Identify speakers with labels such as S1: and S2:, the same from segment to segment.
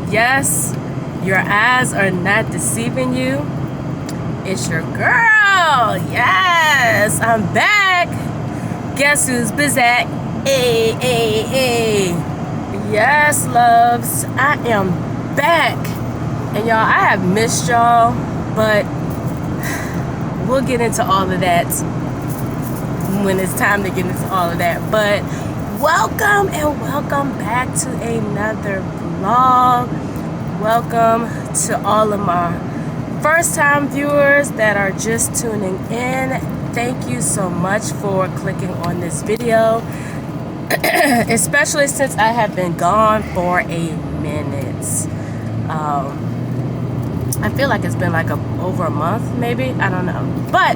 S1: Yes, your eyes are not deceiving you. It's your girl. Yes, I'm back. Guess who's busy? Hey, hey, hey. Yes, loves, I am back. And y'all, I have missed y'all, but we'll get into all of that when it's time to get into all of that. But welcome and welcome back to another vlog. Welcome to all of my first time viewers that are just tuning in. Thank you so much for clicking on this video, especially since I have been gone for a minute. I feel like it's been like over a month, maybe, I don't know. But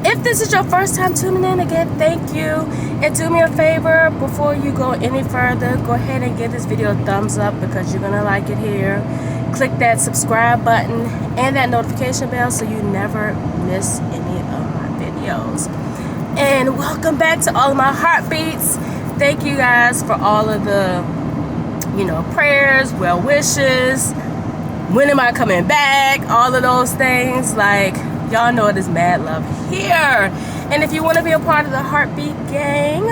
S1: if this is your first time tuning in, again, thank you. And do me a favor, before you go any further, go ahead and give this video a thumbs up because you're gonna like it here. Click that subscribe button and that notification bell so you never miss any of my videos. And welcome back to all of my heartbeats. Thank you guys for all of the, prayers, well wishes. When am I coming back? All of those things. Like, y'all know it is mad love here. And if you want to be a part of the Heartbeat Gang,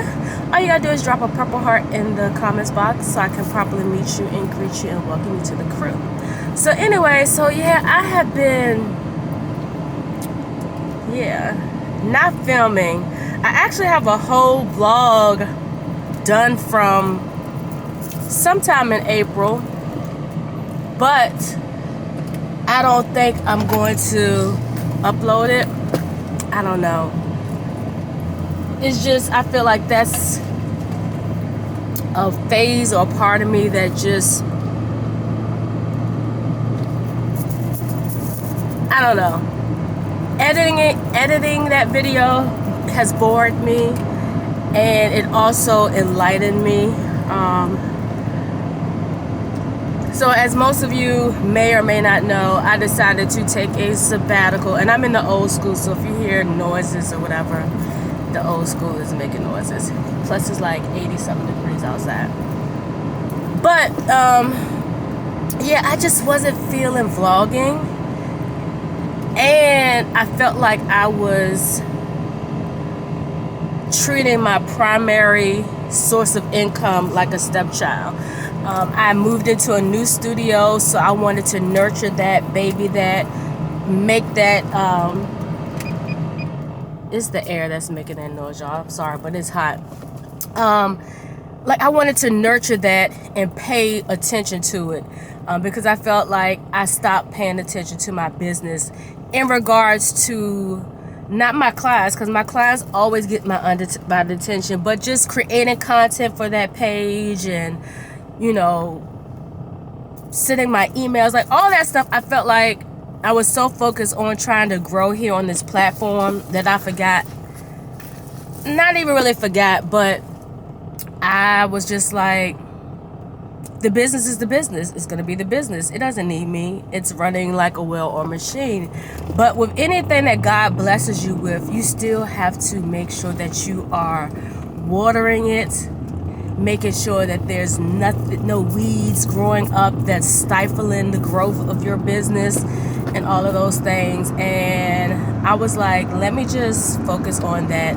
S1: all you gotta do is drop a purple heart in the comments box so I can properly meet you and greet you and welcome you to the crew. So anyway, yeah, I have been, not filming. I actually have a whole vlog done from sometime in April, but I don't think I'm going to upload it. I don't know. It's just, I feel like that's a phase or part of me that just, I don't know. Editing that video has bored me, and it also enlightened me. So as most of you may or may not know, I decided to take a sabbatical, and I'm in the old school, so if you hear noises or whatever, the old school is making noises. Plus it's like 87 degrees outside. But I just wasn't feeling vlogging, and I felt like I was treating my primary source of income like a stepchild. I moved into a new studio, so I wanted to nurture that, baby that, make that, it's the air that's making that noise, y'all. I'm sorry, but it's hot. I wanted to nurture that and pay attention to it, because I felt like I stopped paying attention to my business in regards to not my clients, because my clients always get my attention, but just creating content for that page and sending my emails, like all that stuff. I felt like I was so focused on trying to grow here on this platform that I forgot, not even really forgot, but I was just like, the business is the business. It's going to be the business. It doesn't need me. It's running like a well-oiled machine. But with anything that God blesses you with, you still have to make sure that you are watering it, making sure that there's no weeds growing up that's stifling the growth of your business and all of those things. And I was like, let me just focus on that.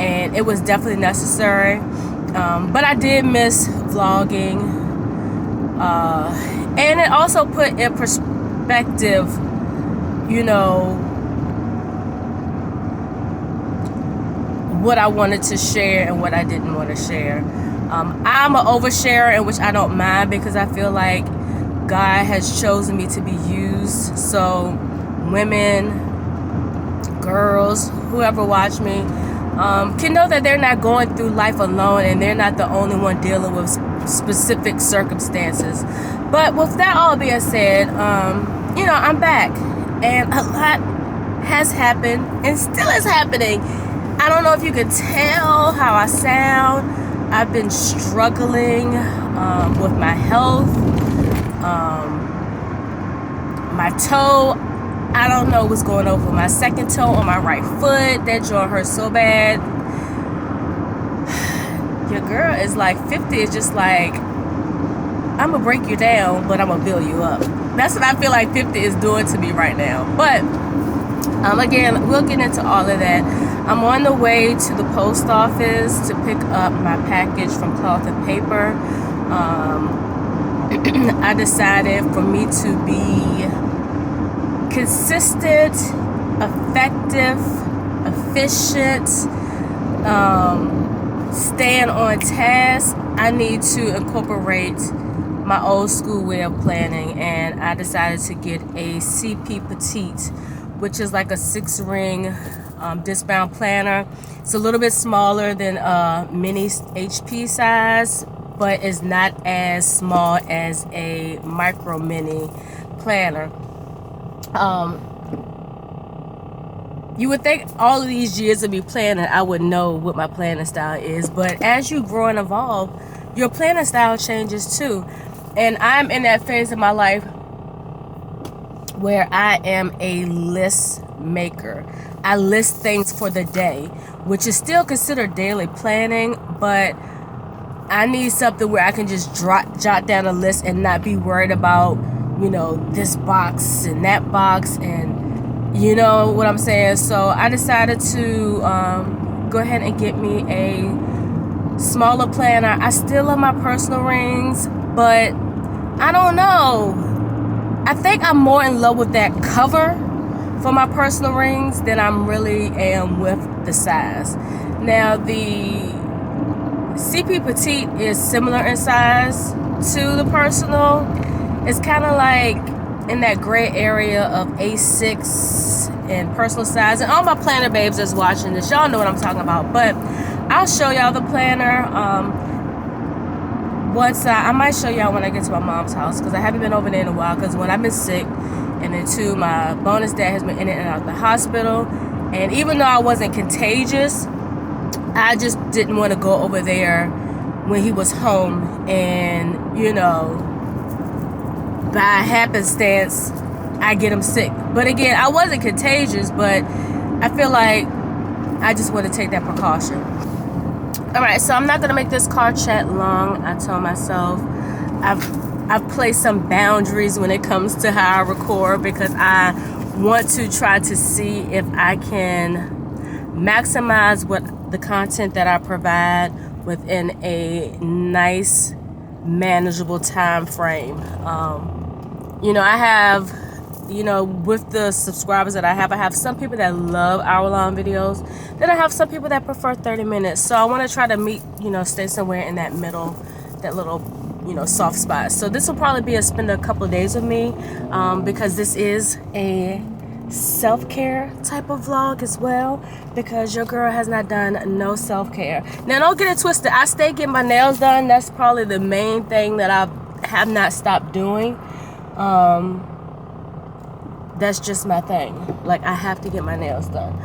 S1: And it was definitely necessary. But I did miss vlogging. And it also put in perspective, what I wanted to share and what I didn't want to share. I'm an oversharer, in which I don't mind, because I feel like God has chosen me to be used. So women, girls, whoever watch me, can know that they're not going through life alone, and they're not the only one dealing with specific circumstances. But with that all being said, I'm back, and a lot has happened and still is happening. I don't know if you can tell how I sound. I've been struggling with my health. My toe, I don't know what's going on with my second toe on my right foot. That joint hurts so bad. Your girl is like 50, is just like, I'm gonna break you down, but I'm gonna build you up. That's what I feel like 50 is doing to me right now. But again, we'll get into all of that. I'm on the way to the post office to pick up my package from Cloth and Paper. I decided for me to be consistent, effective, efficient, staying on task, I need to incorporate my old school way of planning, and I decided to get a CP Petite, which is like a 6-ring discbound planner. It's a little bit smaller than a mini HP size, but it's not as small as a micro mini planner. You would think all of these years of me planning, I would know what my planning style is, but as you grow and evolve, your planning style changes too. And I'm in that phase of my life where I am a list maker. I list things for the day, which is still considered daily planning, but I need something where I can just jot down a list and not be worried about, you know, this box and that box, and you know what I'm saying. So I decided to go ahead and get me a smaller planner. I still love my personal rings, but I don't know. I think I'm more in love with that cover for my personal rings than I'm really am with the size. Now the CP Petite is similar in size to the personal. It's kind of like in that gray area of A6 and personal size. And all my planner babes that's watching this, y'all know what I'm talking about. But I'll show y'all the planner. I might show y'all when I get to my mom's house, because I haven't been over there in a while, because when I've been sick, and then too, my bonus dad has been in and out of the hospital. And even though I wasn't contagious, I just didn't want to go over there when he was home, and you know, by happenstance I get him sick. But again, I wasn't contagious, but I feel like I just want to take that precaution. Alright, so I'm not going to make this car chat long. I told myself I've placed some boundaries when it comes to how I record, because I want to try to see if I can maximize the content that I provide within a nice, manageable time frame. You know, I have, you know, with the subscribers that I have some people that love hour-long videos. Then I have some people that prefer 30 minutes. So I want to try to meet, you know, stay somewhere in that middle, that little, you know, soft spot. So this will probably spend a couple of days with me, because this is a self-care type of vlog as well, because your girl has not done no self-care. Now don't get it twisted, I stay getting my nails done. That's probably the main thing that I have not stopped doing. That's just my thing. Like, I have to get my nails done.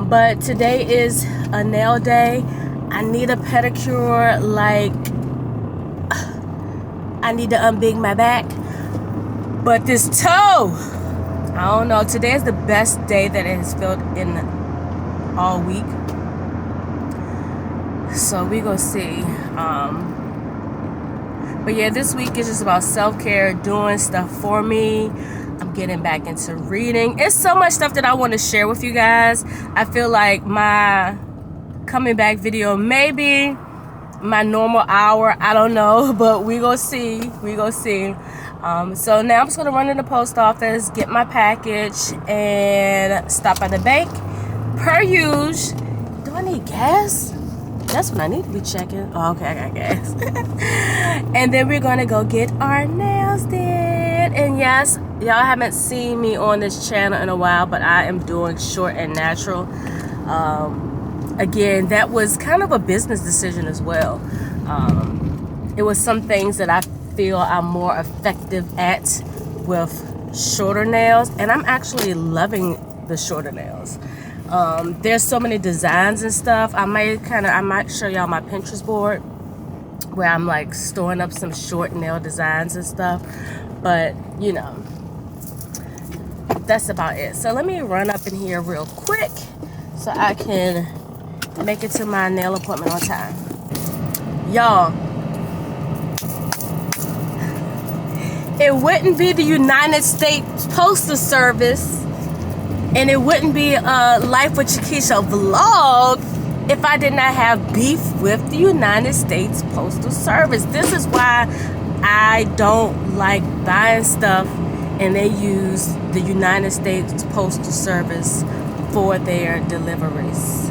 S1: But today is a nail day. I need a pedicure. Like, I need to unbig my back. But this toe, I don't know. Today is the best day that it has felt in all week. So we gonna see. But yeah, this week is just about self-care, doing stuff for me. I'm getting back into reading. It's so much stuff that I want to share with you guys. I feel like my coming back video may be my normal hour. I don't know, but we gonna see. We gonna see. So now I'm just gonna run to the post office, get my package, and stop by the bank. Per usual. Do I need gas? That's what I need to be checking. Oh, okay, I got gas. And then we're gonna go get our nails did. And yes, y'all haven't seen me on this channel in a while, but I am doing short and natural. Again, that was kind of a business decision as well. It was some things that I feel I'm more effective at with shorter nails, and I'm actually loving the shorter nails. There's so many designs and stuff. I might show y'all my Pinterest board where I'm like storing up some short nail designs and stuff, but you know, that's about it. So let me run up in here real quick so I can make it to my nail appointment on time. Y'all, it wouldn't be the United States Postal Service, and it wouldn't be a Life with CheKesha vlog if I did not have beef with the United States Postal Service. This is why I don't like buying stuff and they use the United States Postal Service for their deliveries.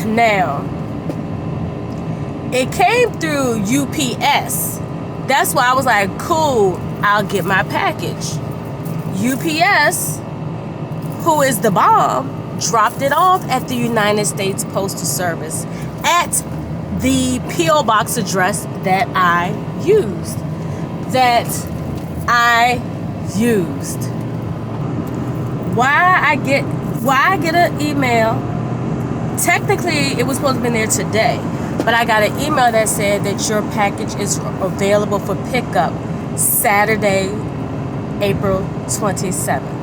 S1: Now, it came through UPS. That's why I was like, cool, I'll get my package. UPS, who is the bomb, dropped it off at the United States Postal Service at the P.O. Box address that I used. Why I get an email? Technically, it was supposed to be there today, but I got an email that said that your package is available for pickup Saturday, April 27th.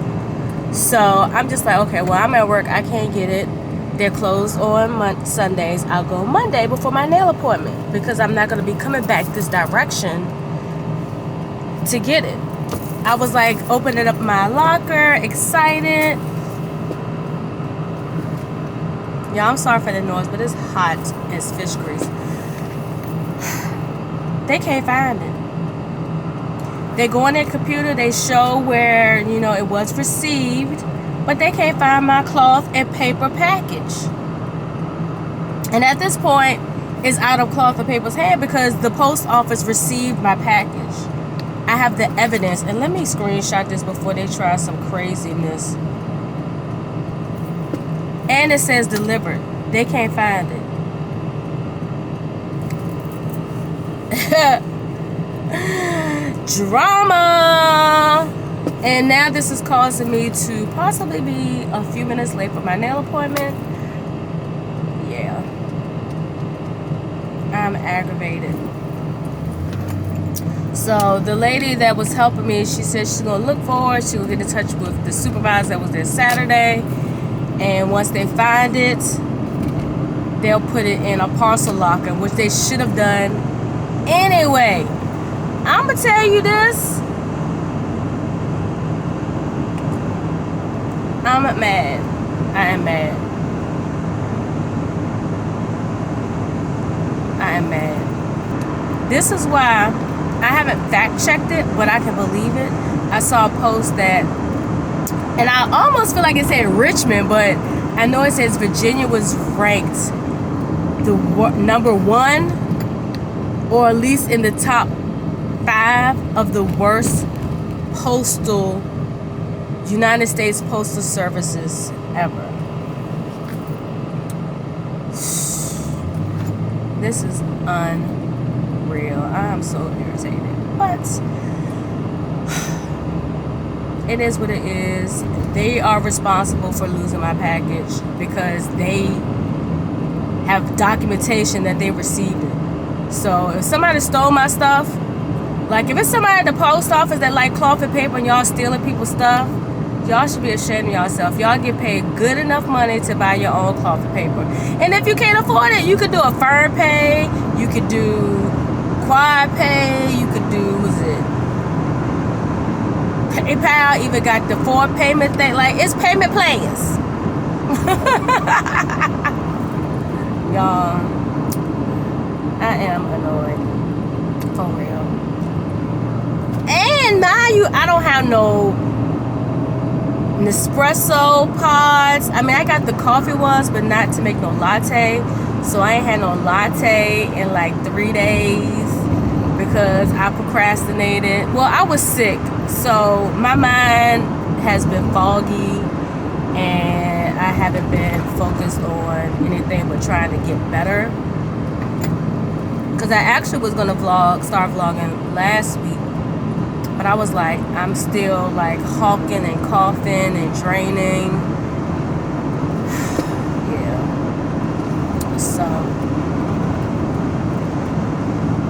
S1: So I'm just like, okay, well, I'm at work. I can't get it. They're closed on Sundays. I'll go Monday before my nail appointment because I'm not going to be coming back this direction to get it. I was like opening up my locker, excited. Yeah, I'm sorry for the noise, but it's hot as fish grease. They can't find it. They go on their computer, they show where, you know, it was received, but they can't find my cloth and paper package. And at this point, it's out of cloth and paper's hand because the post office received my package. I have the evidence, and let me screenshot this before they try some craziness. And it says delivered. They can't find it. Drama. And now this is causing me to possibly be a few minutes late for my nail appointment. Yeah, I'm aggravated. So the lady that was helping me, she said she's gonna look for it. She will get in touch with the supervisor that was there Saturday, and once they find it, they'll put it in a parcel locker, which they should have done anyway. I'm gonna tell you this. I'm mad. I am mad. I am mad. This is why I haven't fact checked it, but I can believe it. I saw a post that, and I almost feel like it said Richmond, but I know it says Virginia was ranked the number 1, or at least in the top 5 of the worst postal United States Postal Services ever. This is unreal. I am so irritated, but it is what it is. They are responsible for losing my package because they have documentation that they received it. So if somebody stole my stuff, like if it's somebody at the post office that like cloth and paper and y'all stealing people's stuff, y'all should be ashamed of yourself. Y'all get paid good enough money to buy your own cloth and paper. And if you can't afford it, you could do a firm pay, you could do quad pay, you could do, PayPal even got the 4 payment thing. Like, it's payment plans. Y'all, I am annoyed. For real. And mind you, I don't have no Nespresso pods. I mean, I got the coffee ones, but not to make no latte. So I ain't had no latte in like 3 days because I procrastinated. Well, I was sick, so my mind has been foggy and I haven't been focused on anything but trying to get better. Because I actually was gonna start vlogging last week, but I was like, I'm still like hawking and coughing and draining. Yeah. So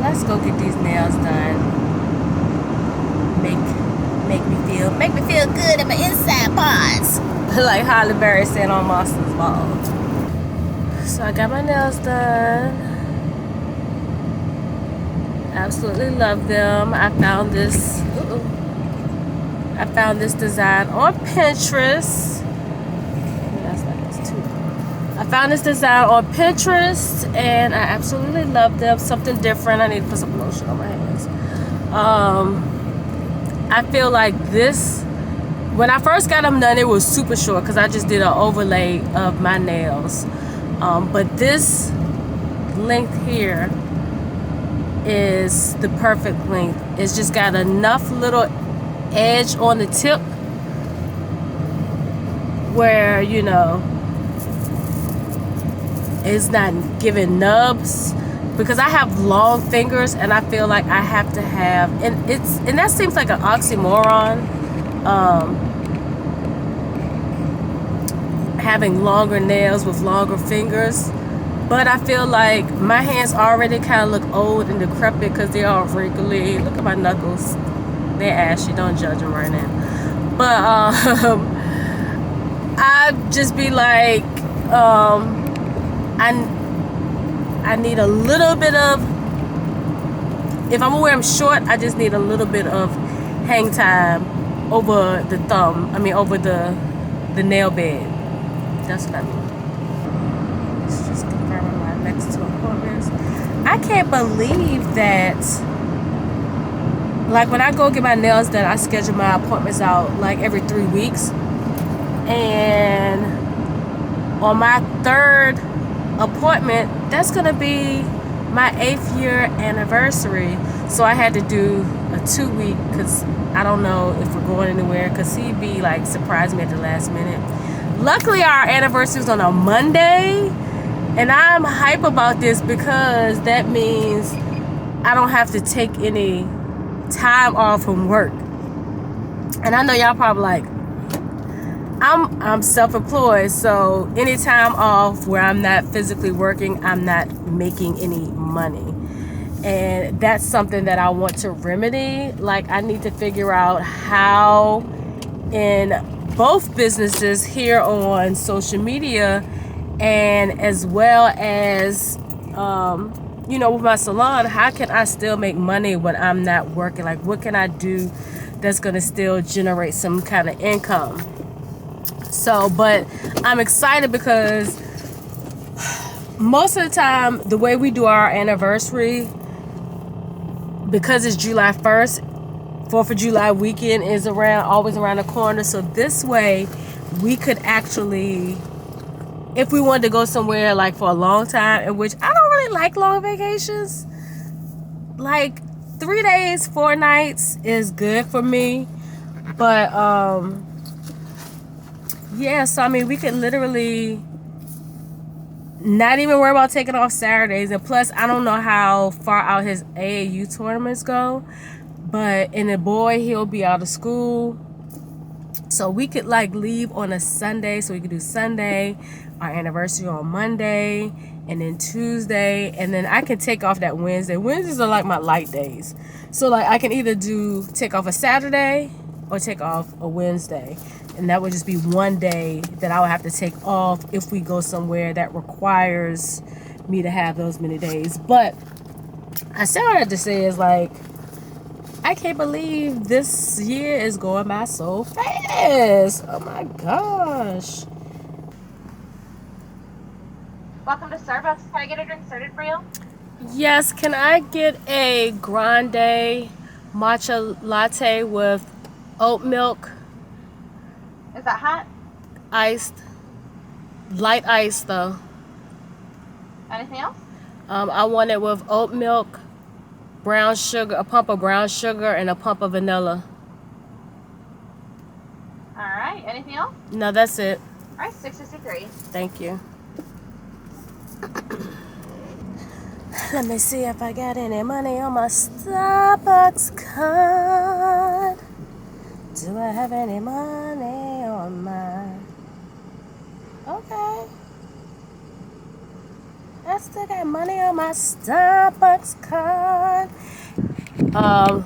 S1: let's go get these nails done. Make me feel good in my inside parts. Like Halle Berry said on Monsters Ball. So I got my nails done. Absolutely love them. I found this design on Pinterest. That's like this too. I found this design on Pinterest and I absolutely love them. Something different. I need to put some lotion on my hands. I feel like this, when I first got them done, it was super short because I just did an overlay of my nails. But this length here is the perfect length. It's just got enough little edge on the tip where, you know, it's not giving nubs, because I have long fingers and I feel like I have to have, and that seems like an oxymoron, having longer nails with longer fingers. But I feel like my hands already kind of look old and decrepit because they're all wrinkly. Look at my knuckles. They're ashy. Don't judge them right now. But I just be like, I need a little bit of, if I'm gonna wear them short, I just need a little bit of hang time over the thumb. I mean, over the nail bed. That's what I mean. It's just confirming my next two appointments. I can't believe that, like when I go get my nails done, I schedule my appointments out like every 3 weeks. And on my third appointment, that's gonna be my 8th year anniversary. So I had to do a 2 week, because I don't know if we're going anywhere, because he'd be like surprising me at the last minute. Luckily our anniversary is on a Monday, and I'm hype about this because that means I don't have to take any time off from work. And I know y'all probably like, I'm self-employed, so any time off where I'm not physically working, I'm not making any money. And that's something that I want to remedy. Like, I need to figure out how in both businesses here on social media, and as well as you know, with my salon, how can I still make money when I'm not working? Like, what can I do that's gonna still generate some kind of income? So, but I'm excited because most of the time, the way we do our anniversary, because it's July 1st, 4th of July weekend is always around the corner. So this way, we could actually, if we wanted to go somewhere like for a long time, in which I don't really like long vacations, like 3 days, 4 nights is good for me. But yeah, so I mean, we could literally not even worry about taking off Saturdays. And plus, I don't know how far out his AAU tournaments go, but and the boy, he'll be out of school, so we could like leave on a Sunday, so we could do Sunday, our anniversary on Monday, and then Tuesday, and then I can take off that Wednesday. Wednesdays are like my light days, so like I can either take off a Saturday or take off a Wednesday. And that would just be one day that I would have to take off if we go somewhere that requires me to have those many days. But I said what I had to say is like, I can't believe this year is going by so fast. Oh my gosh.
S2: Welcome to Starbucks. Can I get a drink started for you?
S1: Yes, can I get a grande matcha latte with oat milk?
S2: Is that hot?
S1: Iced. Light ice though.
S2: Anything else?
S1: I want it with oat milk, brown sugar, a pump of brown sugar, and a pump of vanilla.
S2: All right. Anything else?
S1: No, that's it.
S2: All right. 663.
S1: Thank you. Let me see if I got any money on my Starbucks card. Do I have any money on my... Okay. I still got money on my Starbucks card.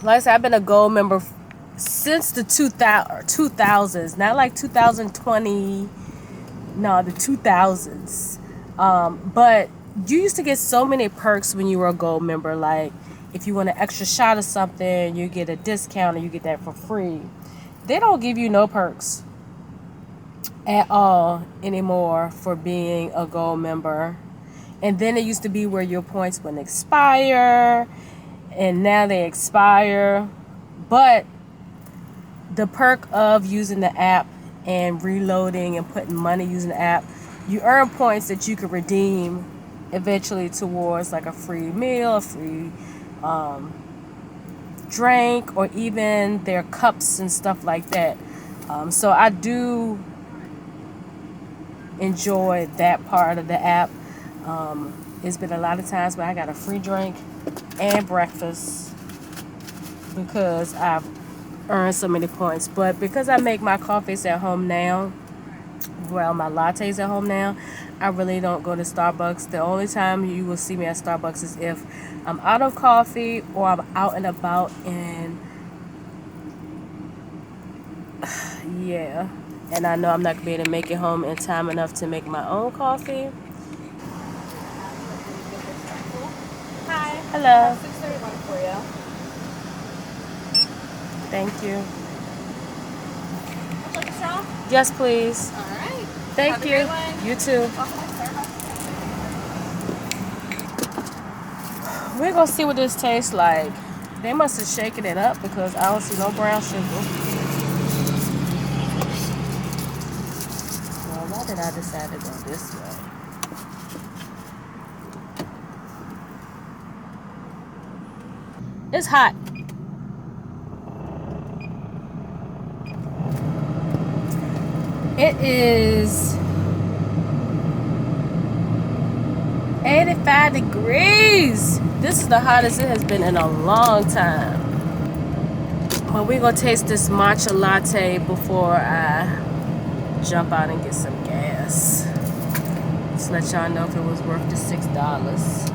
S1: Like I said, I've been a gold member since the 2000s. Not like 2020. No, the 2000s. But you used to get so many perks when you were a gold member. Like, if you want an extra shot of something, you get a discount or you get that for free. They don't give you no perks at all anymore for being a gold member. And then it used to be where your points wouldn't expire, and now they expire. But the perk of using the app and reloading and putting money using the app, you earn points that you could redeem eventually towards like a free meal, a free drink, or even their cups and stuff like that. So I do enjoy that part of the app. It's been a lot of times where I got a free drink and breakfast because I've earned so many points. But because I make my coffees at home now, well, my lattes at home now, I really don't go to Starbucks. The only time you will see me at Starbucks is if I'm out of coffee or I'm out and about, and yeah, and I know I'm not gonna be able to make it home in time enough to make my own coffee.
S2: Hi.
S1: Hello.
S2: 631 for you.
S1: Thank you.
S2: Like a straw?
S1: Yes, please.
S2: All right.
S1: Thank
S2: Have a
S1: you.
S2: great one.
S1: You too.
S2: Welcome to Starbucks.
S1: We're gonna see what this tastes like. They must have shaken it up because I don't see no brown sugar. Well, why did I decide to go this way? It's hot. It is 85 degrees. This is the hottest it has been in a long time. But we're gonna taste this matcha latte before I jump out and get some gas. Just let y'all know if it was worth the $6.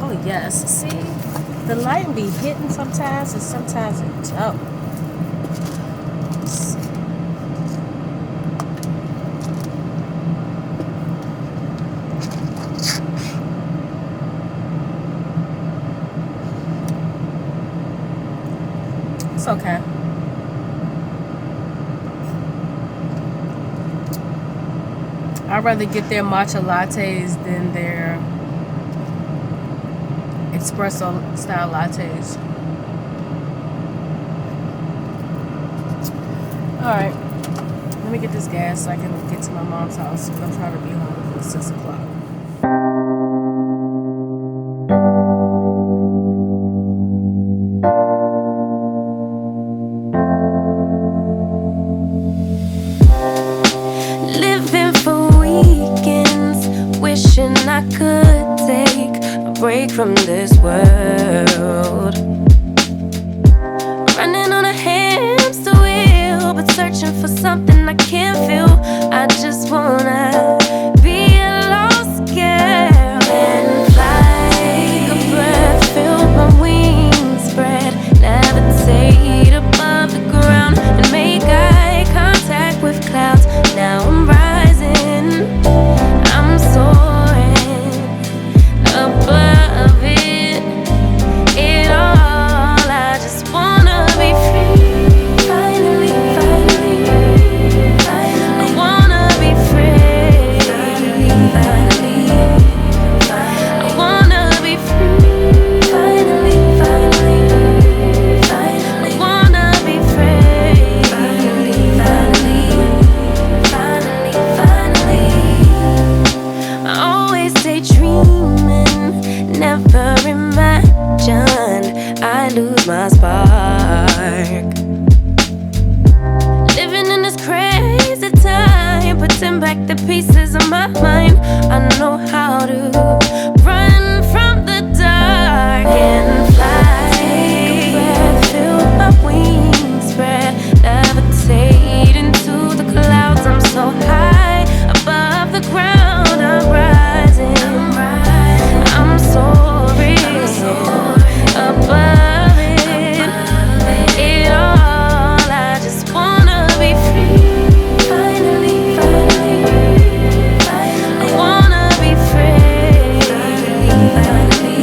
S1: Oh yes, see? The light be hitting sometimes and sometimes it don't. It's okay. I'd rather get their matcha lattes than their espresso style lattes. Alright, let me get this gas so I can get to my mom's house. I'm trying to be home before 6 o'clock.
S3: Wishing I could take a break from this world. Running on a hamster wheel, but searching for something I can't feel. I just wanna be a lost girl and fly. Take a breath, feel my wings spread, levitate above the ground and make eye contact with clouds. Now I'm rising, I'm soaring above it all. I just wanna be free. Finally, finally, finally. I wanna be free. Finally, finally, finally. I wanna be free. Finally, finally, finally. I wanna be free. Finally, finally, finally, finally. I always daydreaming, never imagined I lose my spark. Living in this crazy time, putting back the pieces of my mind. I know how to run from the dark and fly. Take a breath, feel my wings spread, levitate into the clouds. I'm so high above the ground. I'm rising, I'm soaring above it all. I just wanna be free. Finally, finally, finally. I wanna be free. Finally, finally,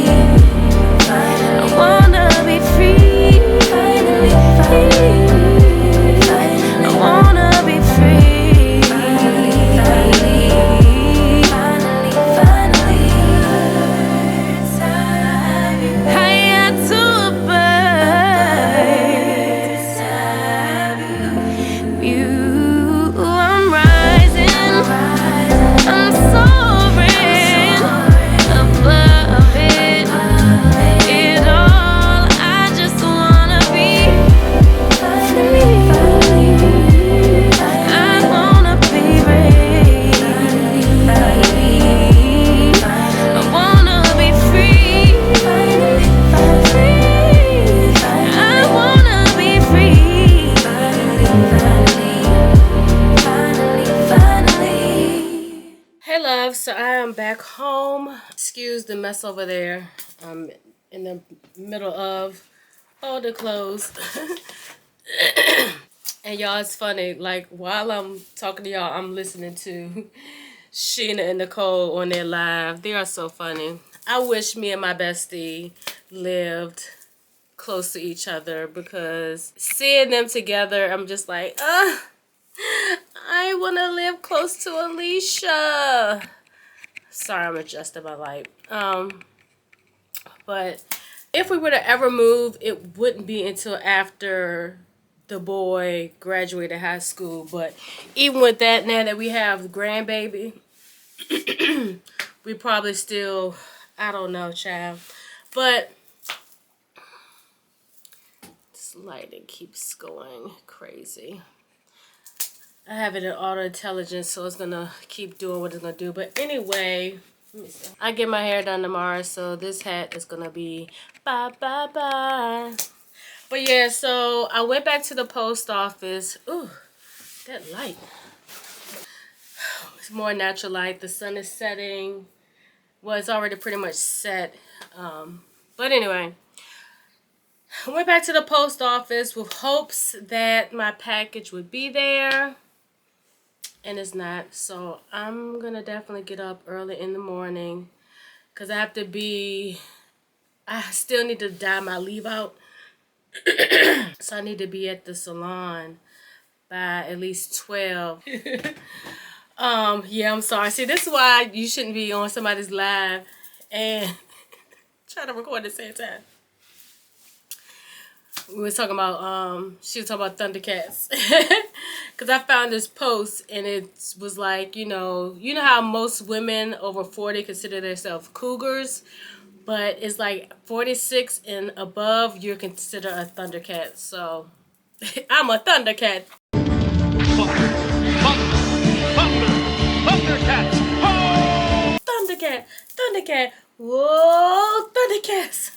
S1: am back home. Excuse the mess over there. I'm in the middle of folding clothes. And y'all, it's funny, like while I'm talking to y'all, I'm listening to Sheena and Nicole on their live. They are so funny. I wish me and my bestie lived close to each other, because seeing them together, I'm just like, I want to live close to Alicia. Sorry, I'm adjusting my light. But if we were to ever move, it wouldn't be until after the boy graduated high school. But even with that, now that we have the grandbaby, we probably still, I don't know, child. But this lighting keeps going crazy. I have it in auto intelligence, so it's gonna keep doing what it's gonna do. But anyway, let me see. I get my hair done tomorrow, so this hat is gonna be bye bye bye. But yeah, so I went back to the post office. Ooh, that light. It's more natural light. The sun is setting. Well, it's already pretty much set. But anyway, I went back to the post office with hopes that my package would be there. And it's not. So I'm going to definitely get up early in the morning, because I have to be, I still need to dye my leave out. So I need to be at the salon by at least 12. Yeah, I'm sorry. See, this is why you shouldn't be on somebody's live and try to record at the same time. We were talking about, she was talking about Thundercats. Because I found this post, and it was like, you know how most women over 40 consider themselves cougars, but it's like 46 and above, you're considered a Thundercat. So I'm a Thundercat. Thundercats. Oh! Thundercat. Whoa, Thundercats.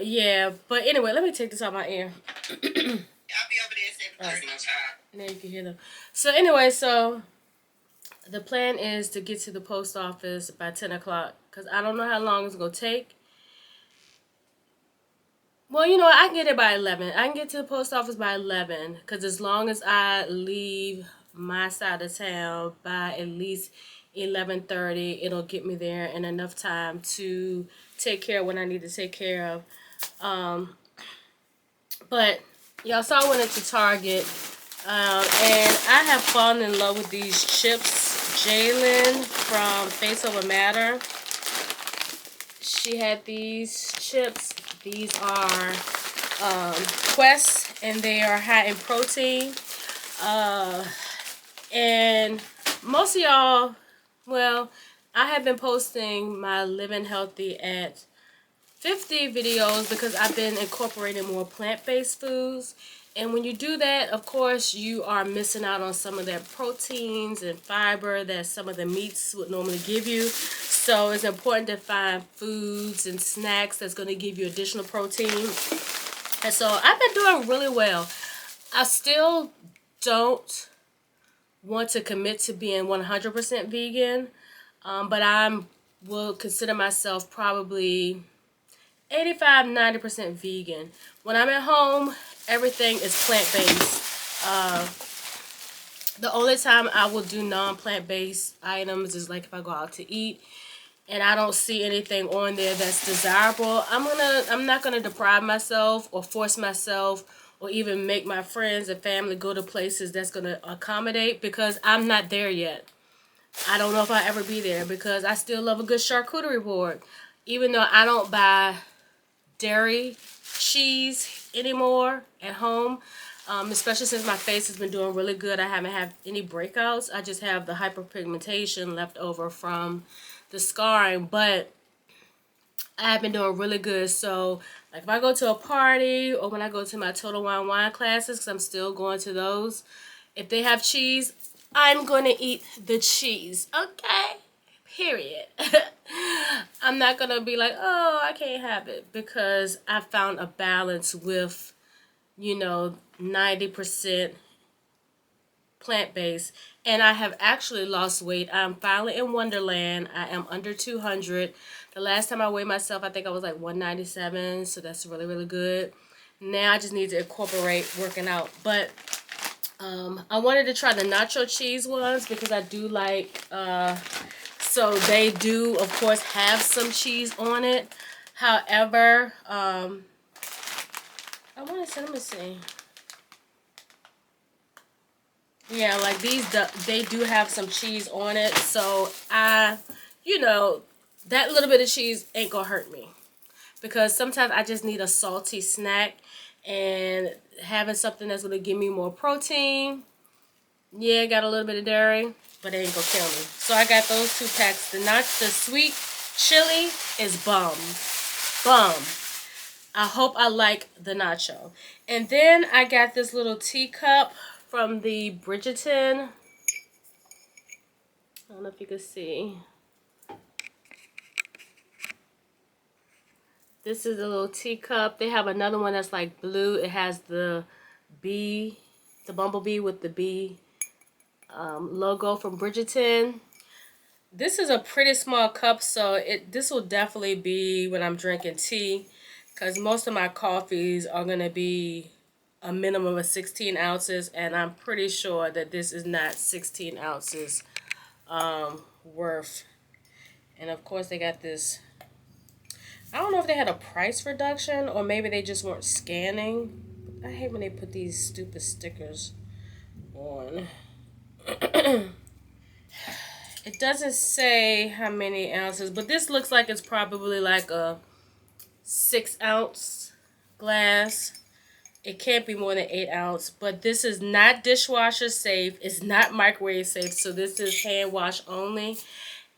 S1: Yeah, but anyway, let me take this out my ear.
S2: I'll be over there at 7:30.
S1: Now you can hear them. So anyway, so the plan is to get to the post office by 10 o'clock, because I don't know how long it's going to take. Well, you know what? I can get there by 11. I can get to the post office by 11, because as long as I leave my side of town by at least 11:30, it'll get me there in enough time to take care of what I need to take care of. But y'all saw I went into Target, and I have fallen in love with these chips. Jalen from Face Over Matter, she had these chips. These are Quest, and they are high in protein. And most of y'all, well, I have been posting my Living Healthy at 50 videos because I've been incorporating more plant-based foods. And when you do that, of course, you are missing out on some of that proteins and fiber that some of the meats would normally give you. So it's important to find foods and snacks that's going to give you additional protein. And so I've been doing really well. I still don't want to commit to being 100% vegan, but I will consider myself probably 85-90% vegan. When I'm at home, everything is plant-based. The only time I will do non-plant-based items is like if I go out to eat and I don't see anything on there that's desirable, I'm not gonna deprive myself or force myself or even make my friends and family go to places that's gonna accommodate, because I'm not there yet. I don't know if I'll ever be there, because I still love a good charcuterie board. Even though I don't buy dairy cheese anymore at home, especially since my face has been doing really good. I haven't had any breakouts. I just have the hyperpigmentation left over from the scarring, but I have been doing really good. So like if I go to a party or when I go to my Total Wine classes, because I'm still going to those, if they have cheese, I'm going to eat the cheese, okay? Period. I'm not going to be like, oh, I can't have it, because I found a balance with, 90% plant-based, and I have actually lost weight. I'm finally in Wonderland. I am under 200. The last time I weighed myself, I think I was like 197, so that's really, really good. Now I just need to incorporate working out. But I wanted to try the nacho cheese ones because I do like, so they do, of course, have some cheese on it. However, I want to say, let me see. Yeah, like these, they do have some cheese on it. So you know, that little bit of cheese ain't gonna hurt me. Because sometimes I just need a salty snack. And having something that's gonna give me more protein. Yeah, got a little bit of dairy, but it ain't gonna kill me. So I got those 2 packs. The sweet chili is bomb. I hope I like the nacho. And then I got this little teacup from the Bridgerton. I don't know if you can see. This is a little teacup. They have another one that's like blue. It has the bee, the bumblebee with the bee logo from Bridgerton. This is a pretty small cup, so this will definitely be when I'm drinking tea, because most of my coffees are going to be a minimum of 16 ounces, and I'm pretty sure that this is not 16 ounces worth. And of course they got this, I don't know if they had a price reduction or maybe they just weren't scanning. I hate when they put these stupid stickers on. It doesn't say how many ounces, but this looks like it's probably like a 6-ounce glass. It can't be more than 8 ounce, but this is not dishwasher safe. It's not microwave safe, so this is hand wash only.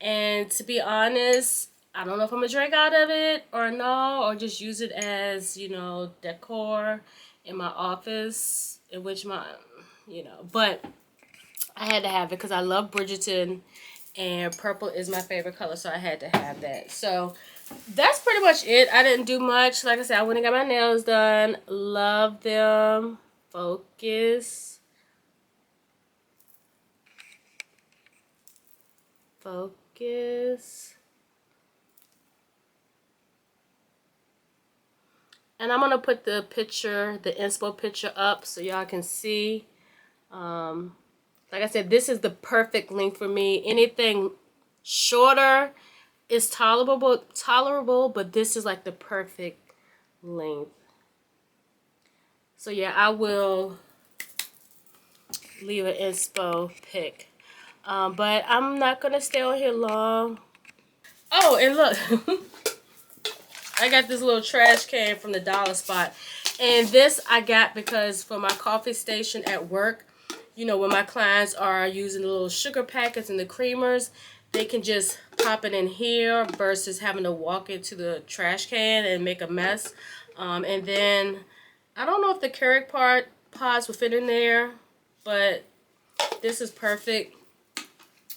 S1: And to be honest, I don't know if I'm gonna drink out of it or no, or just use it as, you know, decor in my office, in which my, you know, but I had to have it because I love Bridgerton and purple is my favorite color, so I had to have that. So that's pretty much it. I didn't do much. Like I said, I went and got my nails done. Love them. Focus. Focus. And I'm going to put the picture, the inspo picture up so y'all can see. Like I said, this is the perfect length for me. Anything shorter is tolerable, but this is like the perfect length. So yeah, I will leave an inspo pic. But I'm not going to stay on here long. Oh, and look. I got this little trash can from the dollar spot. And this I got because for my coffee station at work, you know, when my clients are using the little sugar packets and the creamers, they can just pop it in here versus having to walk into the trash can and make a mess. And then, I don't know if the Keurig pods will fit in there, but this is perfect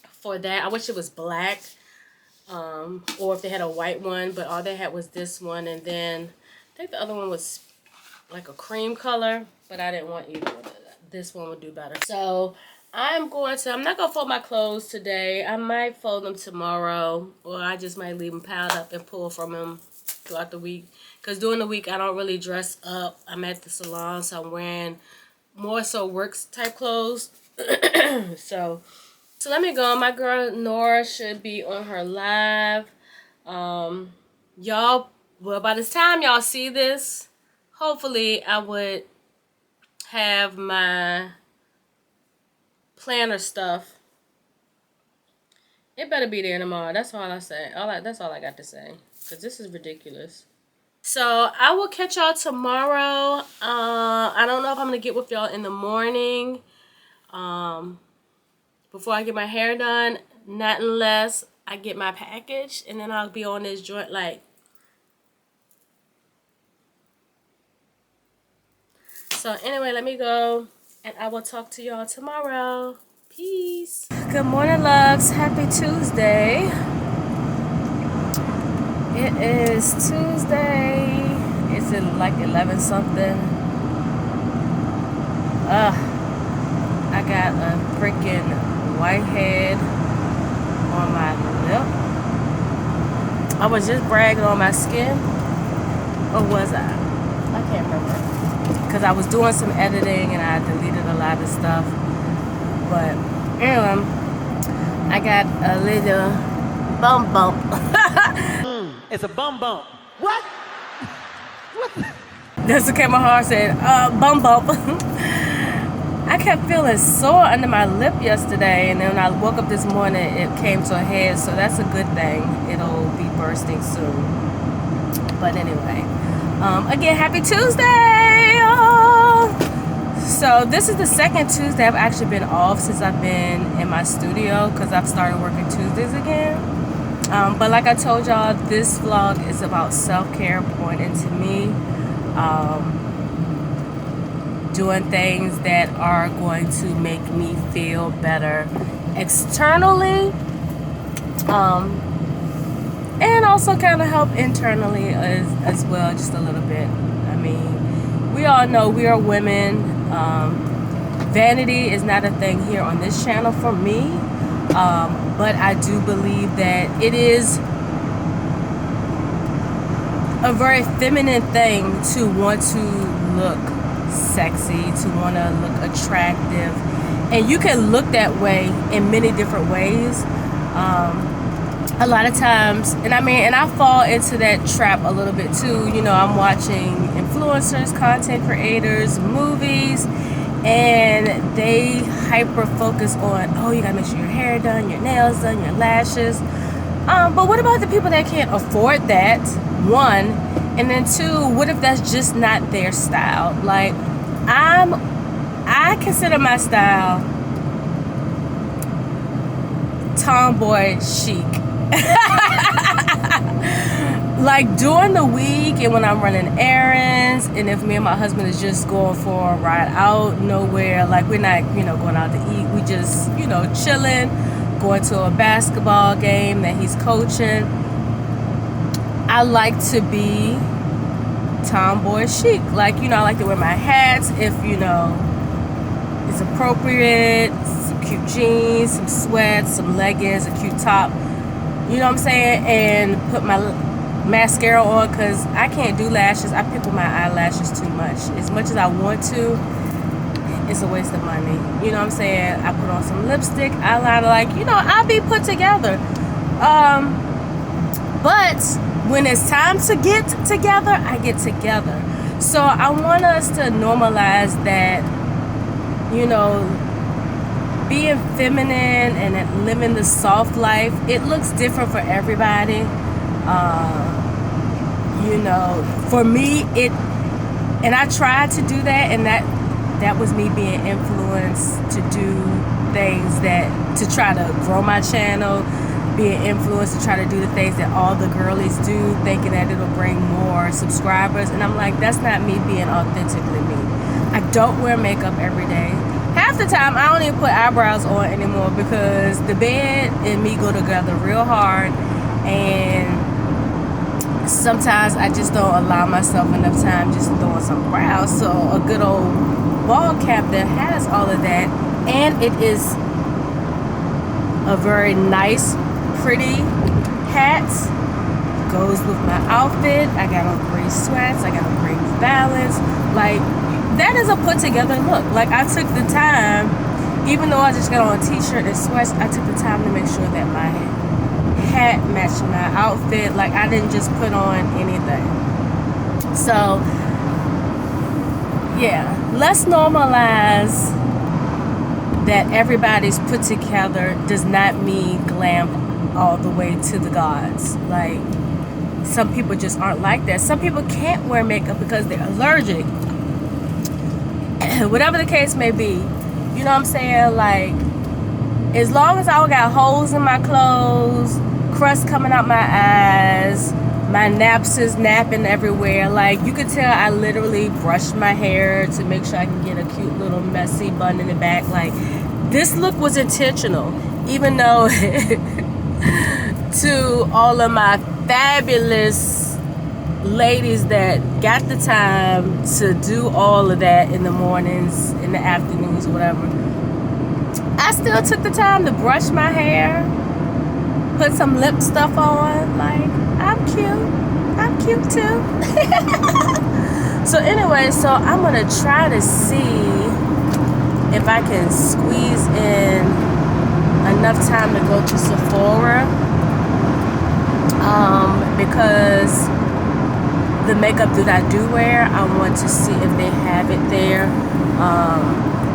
S1: for that. I wish it was black, or if they had a white one, but all they had was this one. And then, I think the other one was like a cream color, but I didn't want either one of that. This one would do better. So I'm not going to fold my clothes today. I might fold them tomorrow, or I just might leave them piled up and pull from them throughout the week. Because during the week, I don't really dress up. I'm at the salon, so I'm wearing more so work type clothes. So let me go. My girl Nora should be on her live. Y'all, well, by the time y'all see this, hopefully I would have my planner stuff. It better be there tomorrow. That's all I say. That's all I got to say. Because this is ridiculous. So I will catch y'all tomorrow. I don't know if I'm going to get with y'all in the morning. Before I get my hair done. Not unless I get my package. And then I'll be on this joint like. So anyway, let me go. And I will talk to y'all tomorrow. Peace. Good morning, loves. Happy Tuesday. It is Tuesday. It's like 11 something. I got a freaking whitehead on my lip. I was just bragging on my skin. Or was I? I can't remember. Because I was doing some editing and I deleted a lot of stuff. But anyway, I got a little bump.
S4: It's a bump. What?
S1: That's what my heart said. Bump. I kept feeling sore under my lip yesterday, and then when I woke up this morning, it came to a head. So that's a good thing. It'll be bursting soon. But anyway, again, happy Tuesday! Oh. So this is the second Tuesday I've actually been off since I've been in my studio because I've started working Tuesdays again. But like I told y'all, this vlog is about self-care, pointing to me, doing things that are going to make me feel better externally, and also kind of help internally as well, just a little bit. I mean, we all know we are women. Vanity is not a thing here on this channel for me, but I do believe that it is a very feminine thing to want to look sexy, to want to look attractive, and you can look that way in many different ways. A lot of times, and I fall into that trap a little bit too. You know, I'm watching influencers, content creators, movies, and they hyper focus on, oh, you gotta make sure your hair done, your nails done, your lashes. But what about the people that can't afford that? One, and then two, what if that's just not their style? Like, I consider my style tomboy chic. Like during the week and when I'm running errands, and if me and my husband is just going for a ride out nowhere, like we're not, going out to eat, we just, chilling, going to a basketball game that he's coaching. I like to be tomboy chic. Like, I like to wear my hats if, it's appropriate, some cute jeans, some sweats, some leggings, a cute top, you know what I'm saying, and put my mascara on, because I can't do lashes. I pick with my eyelashes too much. As much as I want to, it's a waste of money. You know what I'm saying? I put on some lipstick, eyeliner, like, I'll be put together. But when it's time to get together, I get together. So I want us to normalize that, being feminine and living the soft life. It looks different for everybody. For me, and I tried to do that, and that was me being influenced to do things to try to grow my channel, being influenced to try to do the things that all the girlies do, thinking that it'll bring more subscribers. And I'm like, that's not me being authentically me. I don't wear makeup every day. Half the time, I don't even put eyebrows on anymore because the bed and me go together real hard, and sometimes I just don't allow myself enough time just throwing some brows. So a good old ball cap that has all of that, and it is a very nice, pretty hat, goes with my outfit. I got on gray sweats, I got on gray Balance. Like, that is a put together look. Like, I took the time, even though I just got on a t-shirt and sweats, I took the time to make sure that my hat matched my outfit. Like, I didn't just put on anything. So yeah, let's normalize that everybody's put together does not mean glam all the way to the gods. Like, some people just aren't like that. Some people can't wear makeup because they're allergic. Whatever the case may be, you know what I'm saying? Like, as long as I don't got holes in my clothes, crust coming out my eyes, my naps is napping everywhere, like, you could tell I literally brushed my hair to make sure I can get a cute little messy bun in the back. Like, this look was intentional, even though to all of my fabulous ladies that got the time to do all of that in the mornings, in the afternoons, whatever, I still took the time to brush my hair, put some lip stuff on. Like, I'm cute too. So anyway, so I'm gonna try to see if I can squeeze in enough time to go to Sephora, because the makeup that I do wear, I want to see if they have it there.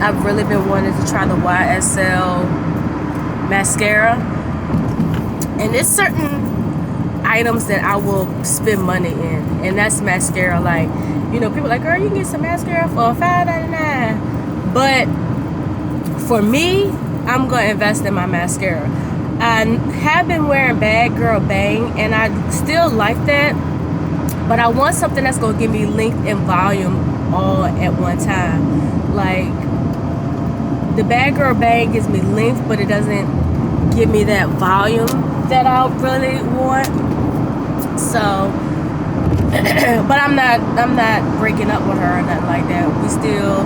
S1: I've really been wanting to try the YSL mascara, and there's certain items that I will spend money in, and that's mascara. Like, you know, people are like, girl, you can get some mascara for $5.99, but for me, I'm gonna invest in my mascara. I have been wearing Bad Girl Bang, and I still like that, but I want something that's gonna give me length and volume all at one time. Like, the Bad Girl Bang gives me length, but it doesn't give me that volume that I really want. So, but I'm not breaking up with her or nothing like that. We still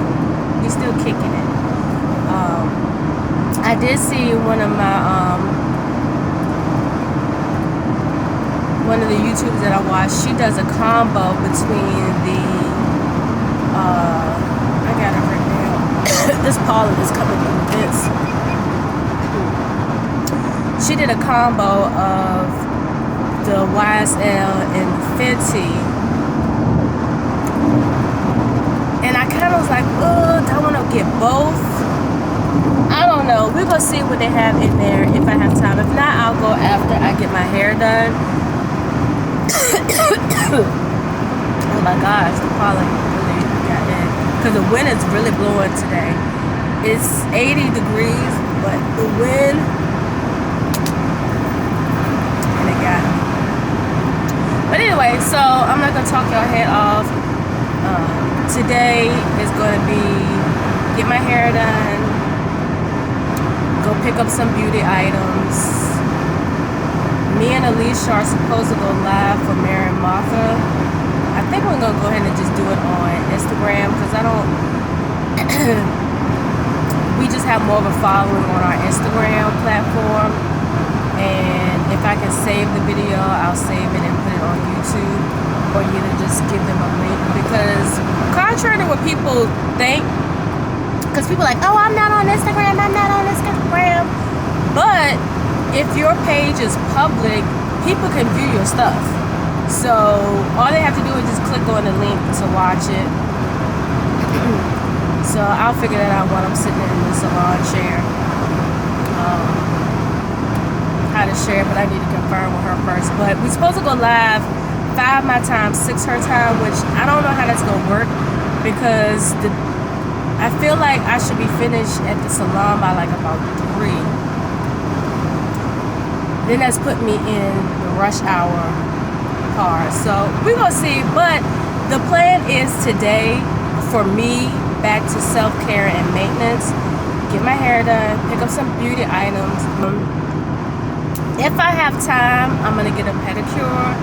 S1: kicking it. I did see one of the YouTubers that I watch. She does a combo between the I got it right now. This pollen is coming from this. She did a combo of the YSL and Fenty, and I kind of was like, oh, do I want to get both? I don't know. We're gonna see what they have in there if I have time. If not, I'll go after I get my hair done. Oh my gosh, the pollen really got in, because the wind is really blowing today. It's 80 degrees, but the wind, and it got me. But anyway, so I'm not gonna talk y'all head off. Today is gonna be get my hair done, go pick up some beauty items. Me and Alicia are supposed to go live for Mary and Martha. I think we're gonna go ahead and just do it on Instagram, because I don't we just have more of a following on our Instagram platform, and if I can save the video, I'll save it and put it on YouTube, or either just give them a link. Because contrary to what people think, because people are like, oh, I'm not on Instagram, but if your page is public, people can view your stuff. So all they have to do is just click on the link to watch it. So I'll figure that out while I'm sitting in the salon chair. How to share, but I need to confirm with her first. But we're supposed to go live 5 my time, 6 her time, which I don't know how that's gonna work, because I feel like I should be finished at the salon by like about 3. Then that's put me in the rush hour car. So we're gonna see. But the plan is today for me back to self-care and maintenance. Get my hair done, pick up some beauty items. If I have time, I'm gonna get a pedicure.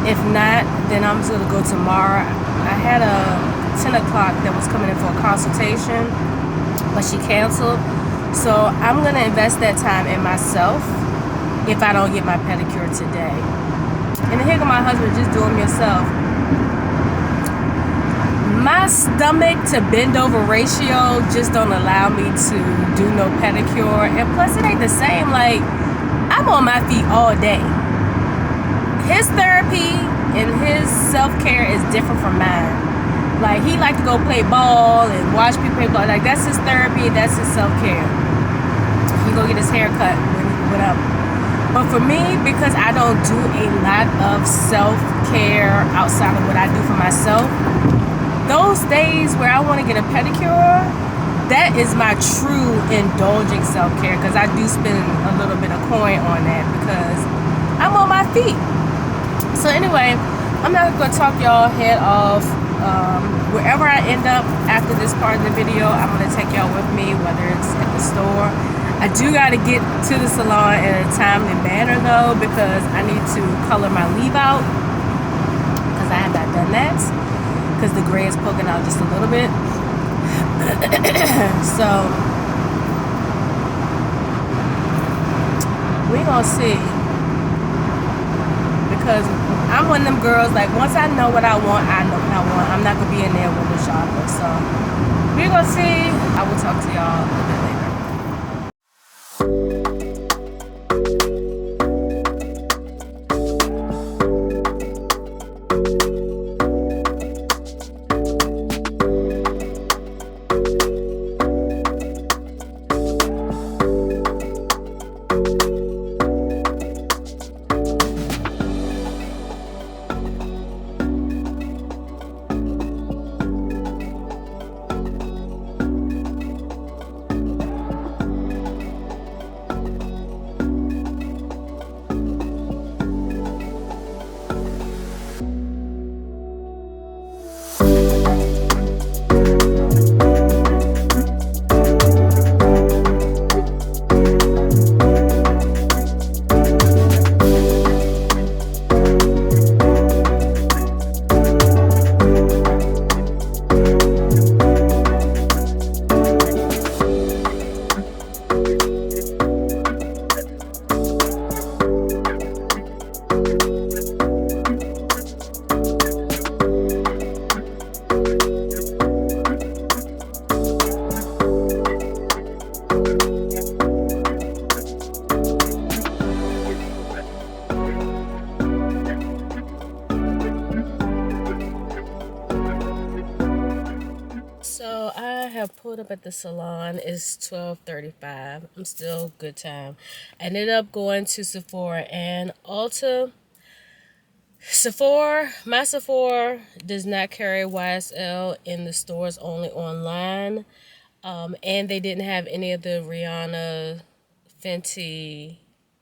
S1: If not, then I'm just gonna go tomorrow. I had a 10 o'clock that was coming in for a consultation, but she canceled. So I'm gonna invest that time in myself if I don't get my pedicure today. And then here go my husband just doing himself. My stomach to bend over ratio just don't allow me to do no pedicure. And plus it ain't the same. Like, I'm on my feet all day. His therapy and his self-care is different from mine. Like, he like to go play ball and watch people play ball. Like, that's his therapy, that's his self-care. He go get his hair cut when he went up. But for me, because I don't do a lot of self-care outside of what I do for myself, those days where I want to get a pedicure, that is my true indulging self-care, because I do spend a little bit of coin on that because I'm on my feet. So anyway, I'm not going to talk y'all head off. Wherever I end up after this part of the video, I'm going to take y'all with me, whether it's at the store. I do got to get to the salon in a timely manner though, because I need to color my leave out, because I have not done that, because the gray is poking out just a little bit. So We gonna see. Because I'm one of them girls, like, once I know what I want, I know what I want. I'm not gonna be in there window shopping. So we gonna see. I will talk to y'all a bit later. So I have pulled up at the salon. It's 12:35. I'm still good time. I ended up going to Sephora and Ulta. My Sephora does not carry YSL in the stores, only online. And they didn't have any of the Rihanna Fenty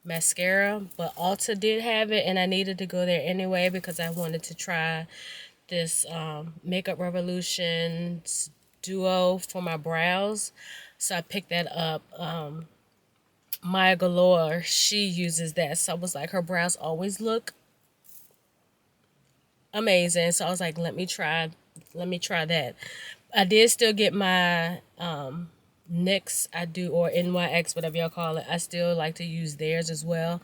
S1: mascara, but Ulta did have it, and I needed to go there anyway because I wanted to try this Makeup Revolution's duo for my brows. So I picked that up. Maya Galore, she uses that, so I was like, her brows always look amazing, so I was like, let me try that. I did still get my NYX, or NYX, whatever y'all call it. I still like to use theirs as well.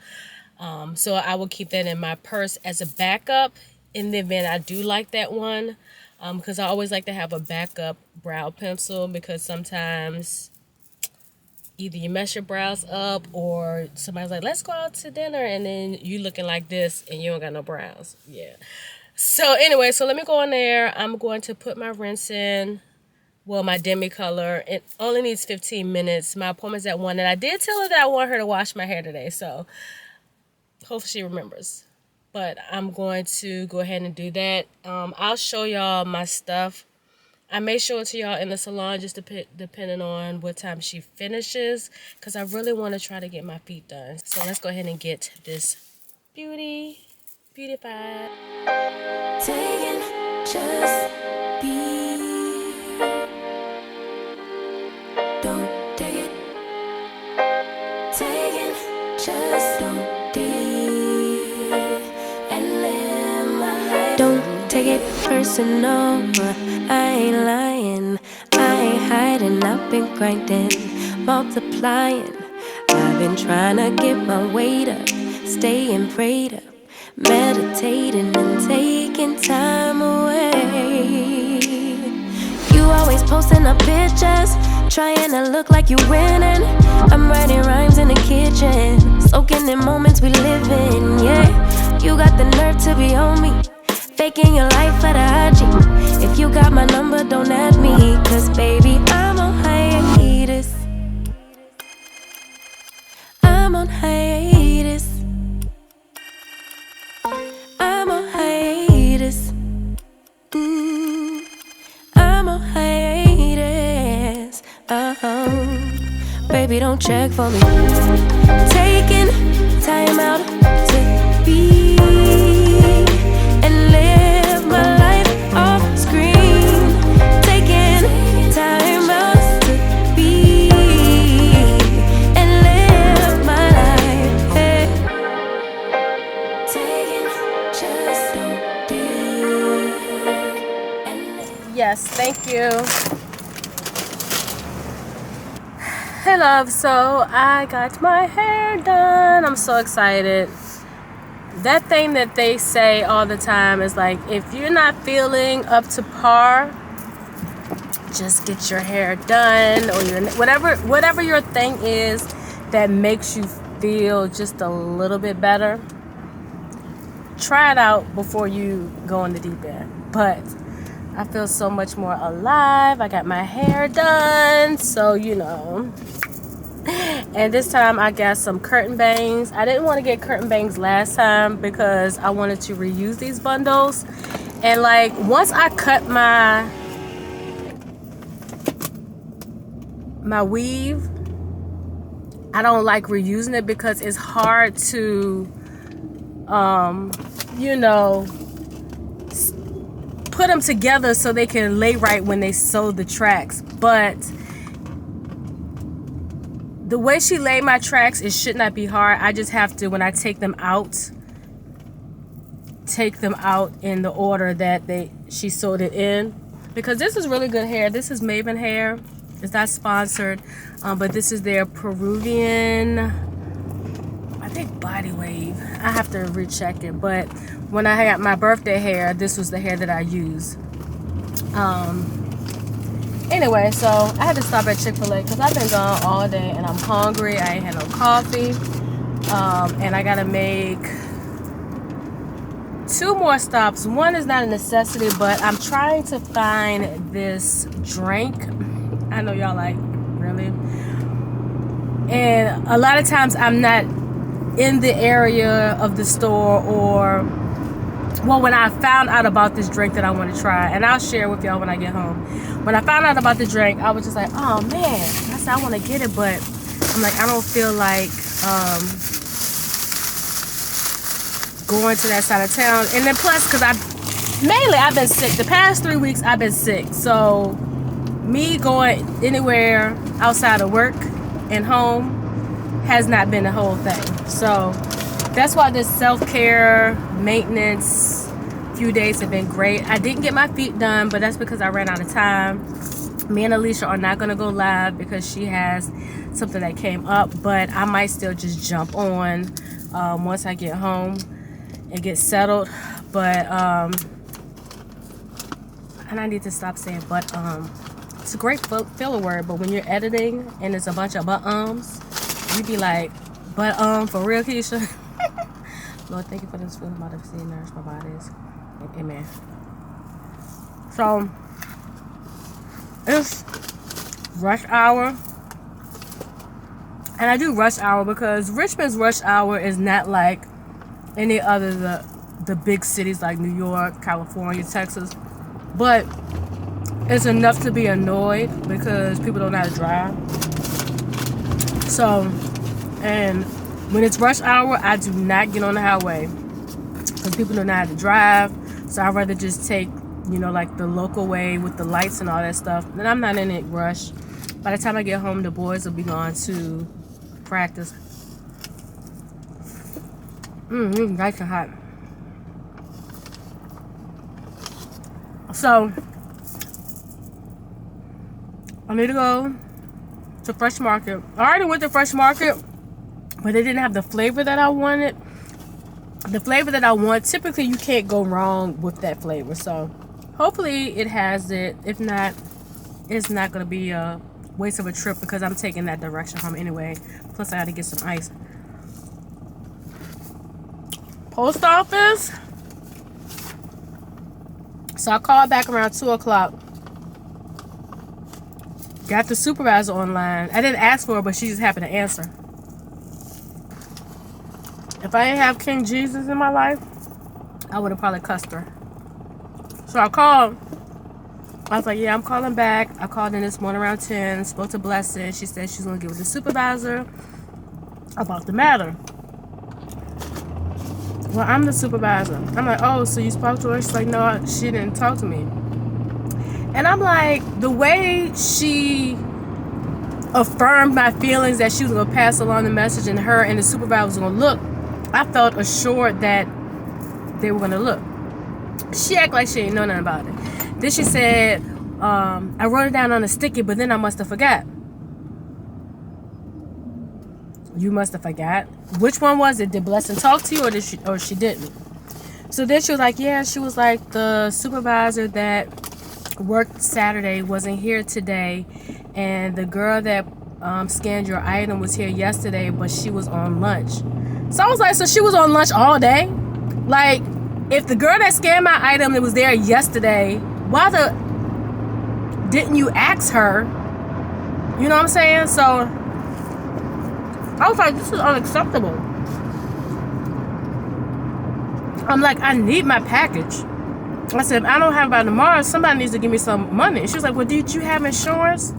S1: So I will keep that in my purse as a backup in the event I do like that one. Because I always like to have a backup brow pencil, because sometimes either you mess your brows up or somebody's like, let's go out to dinner, and then you looking like this and you don't got no brows. Yeah. So anyway, so let me go in there. I'm going to put my rinse in. Well, my demi color. It only needs 15 minutes. My appointment's at 1, and I did tell her that I want her to wash my hair today, so hopefully she remembers. But I'm going to go ahead and do that. I'll show y'all my stuff. I may show it to y'all in the salon, just depending on what time she finishes, because I really want to try to get my feet done. So let's go ahead and get this beautified.
S3: Taking just be. Don't take it. Taking just don't be. And live my life. Don't take it personal. I ain't lying. I ain't hiding. I've been grinding, multiplying. I've been trying to get my weight up, staying prayed up, meditating and taking time away. You always posting up pictures, trying to look like you winning. I'm writing rhymes in the kitchen, soaking in moments we live in. Yeah, you got the nerve to be on me, faking your life for the IG. If you got my number, don't add me, cause baby, I'm on hiatus. I'm on hiatus. I'm on hiatus. I'm on hiatus. Baby, don't check for me. Taking time out to be and live my life off screen. Taking time out to be and live my life. Hey. Taking just don't be.
S1: Yes, thank you. Hey love, so I got my hair done. I'm so excited. That thing that they say all the time is like, if you're not feeling up to par, just get your hair done, or your whatever your thing is that makes you feel just a little bit better. Try it out before you go in the deep end. But I feel so much more alive. I got my hair done, so you know. And this time I got some curtain bangs. I didn't want to get curtain bangs last time because I wanted to reuse these bundles. And like once I cut my weave, I don't like reusing it because it's hard to you know, put them together so they can lay right when they sew the tracks. But the way she laid my tracks, it should not be hard. I just have to, when I take them out in the order that she sewed it in. Because this is really good hair. This is Maven hair. It's not sponsored, but this is their Peruvian, I think, body wave. I have to recheck it. But when I got my birthday hair, this was the hair that I used. Anyway, so I had to stop at Chick-fil-A because I've been gone all day and I'm hungry. I ain't had no coffee. And I gotta make 2 more stops. One is not a necessity, but I'm trying to find this drink. I know y'all like, really? And a lot of times I'm not in the area of the store, or well, when I found out about this drink that I want to try, and I'll share with y'all when I get home. When I found out about the drink, I was just like, oh man, I said I want to get it, but I'm like, I don't feel like going to that side of town. And then plus, because I've been sick. The past 3 weeks I've been sick, so me going anywhere outside of work and home has not been the whole thing. So that's why this self-care maintenance few days have been great. I didn't get my feet done, but that's because I ran out of time. Me and Alicia are not going to go live because she has something that came up, but I might still just jump on once I get home and get settled. But and I need to stop saying but it's a great filler word, but when you're editing and there's a bunch of but you be like, but for real, Keisha. Lord, thank you for this food. I'm about to see nourish my bodies. Amen. So it's rush hour, and I do rush hour because Richmond's rush hour is not like any other the big cities like New York, California, Texas, but it's enough to be annoyed because people don't know how to drive. So, and when it's rush hour, I do not get on the highway because people don't know how to drive. So I'd rather just take, you know, like the local way with the lights and all that stuff. And I'm not in a rush. By the time I get home, the boys will be gone to practice. Nice and hot. So I need to go to Fresh Market. I already went to Fresh Market, but they didn't have the flavor that I wanted. The flavor that I want, typically you can't go wrong with that flavor. So hopefully it has it. If not, it's not going to be a waste of a trip because I'm taking that direction home anyway. Plus I got to get some ice. Post office. So I called back around 2 o'clock. Got the supervisor online. I didn't ask for her, but she just happened to answer. If I didn't have King Jesus in my life, I would have probably cussed her. So I called. I was like, yeah, I'm calling back. I called in this morning around 10, spoke to Blessing. She said she's going to get with the supervisor about the matter. Well, I'm the supervisor. I'm like, oh, so you spoke to her? She's like, no, she didn't talk to me. And I'm like, the way she affirmed my feelings that she was going to pass along the message and her and the supervisor was going to look, I felt assured that they were going to look. She acted like she didn't know nothing about it. Then she said, I wrote it down on a sticky, but then I must have forgot. You must have forgot. Which one was it? Did Blessing talk to you, or she didn't? So then she was like, yeah, she was like, the supervisor that worked Saturday wasn't here today, and the girl that scanned your item was here yesterday, but she was on lunch. So I was like, so she was on lunch all day? Like, if the girl that scanned my item that was there yesterday, why didn't you ask her? You know what I'm saying? So I was like, this is unacceptable. I'm like, I need my package. I said, if I don't have it by tomorrow, somebody needs to give me some money. She was like, well, did you have insurance?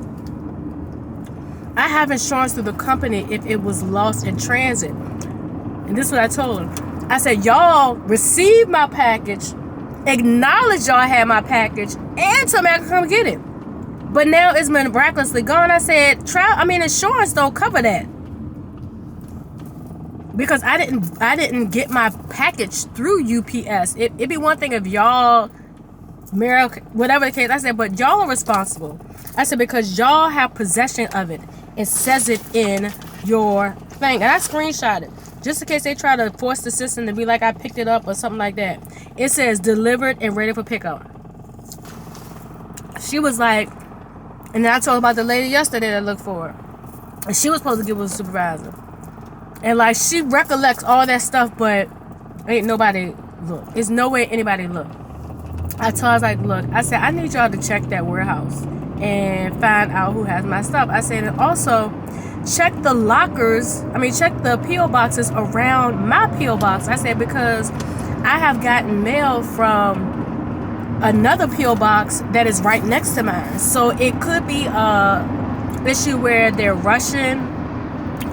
S1: I have insurance through the company if it was lost in transit. And this is what I told her. I said, y'all received my package, acknowledged y'all had my package, and told me I could come get it. But now it's been miraculously gone. I said, insurance don't cover that. Because I didn't get my package through UPS. It'd be one thing if y'all, whatever the case. I said, but y'all are responsible. I said, because y'all have possession of it. It says it in your thing. And I screenshot it. Just in case they try to force the system to be like I picked it up or something like that. It says delivered and ready for pickup. She was like, and then I told her about the lady yesterday that looked for her. And she was supposed to give us a supervisor. And like, she recollects all that stuff, but ain't nobody look. It's nowhere anybody look. I told her, I was like, look, I said, I need y'all to check that warehouse and find out who has my stuff. I said, and also check the lockers. Check the P.O. boxes around my P.O. box. I said, because I have gotten mail from another P.O. box that is right next to mine. So it could be a issue where they're rushing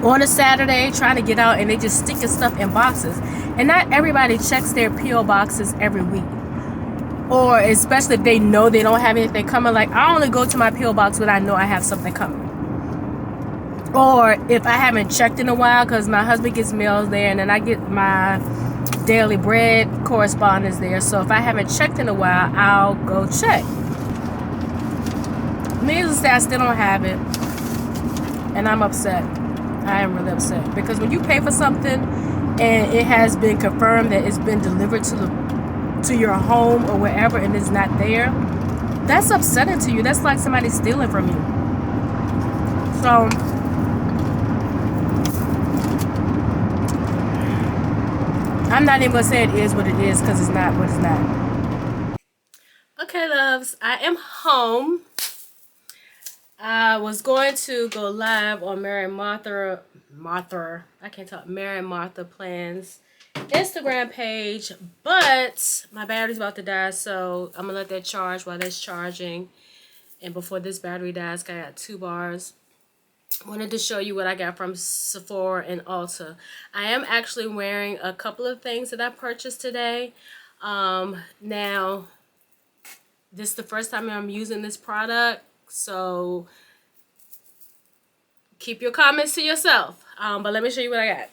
S1: on a Saturday trying to get out and they just sticking stuff in boxes. And not everybody checks their P.O. boxes every week. Or especially if they know they don't have anything coming. Like, I only go to my P.O. box when I know I have something coming. Or if I haven't checked in a while, because my husband gets mails there and then I get my daily bread correspondence there. So if I haven't checked in a while, I'll go check. Needless to say, I still don't have it. And I'm upset. I am really upset. Because when you pay for something and it has been confirmed that it's been delivered to your home or wherever and it's not there, that's upsetting to you. That's like somebody stealing from you. So I'm not even gonna say it is what it is, because it's not what it's not. Okay, loves, I am home. I was going to go live on Mary and Martha Plans Instagram page, but my battery's about to die, so I'm gonna let that charge while that's charging. And before this battery dies, I got 2 bars. Wanted to show you what I got from Sephora and Ulta. I am actually wearing a couple of things that I purchased today. Now, this is the first time I'm using this product, so keep your comments to yourself. But let me show you what I got.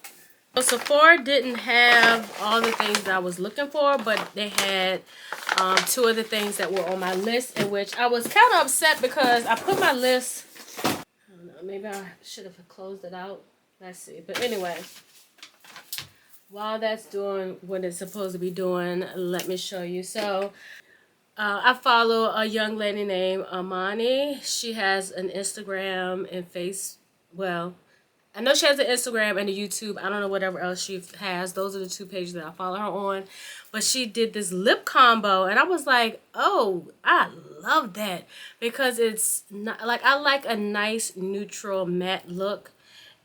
S1: So Sephora didn't have all the things that I was looking for, but they had 2 of the things that were on my list, in which I was kind of upset because I put my list, I don't know, maybe I should have closed it out. Let's see. But anyway, while that's doing what it's supposed to be doing, let me show you. So I follow a young lady named Amani. She has an Instagram and well, I know she has an Instagram and a YouTube. I don't know whatever else she has. Those are the 2 pages that I follow her on. But she did this lip combo, and I was like, oh, I love that, because it's not like, I like a nice neutral matte look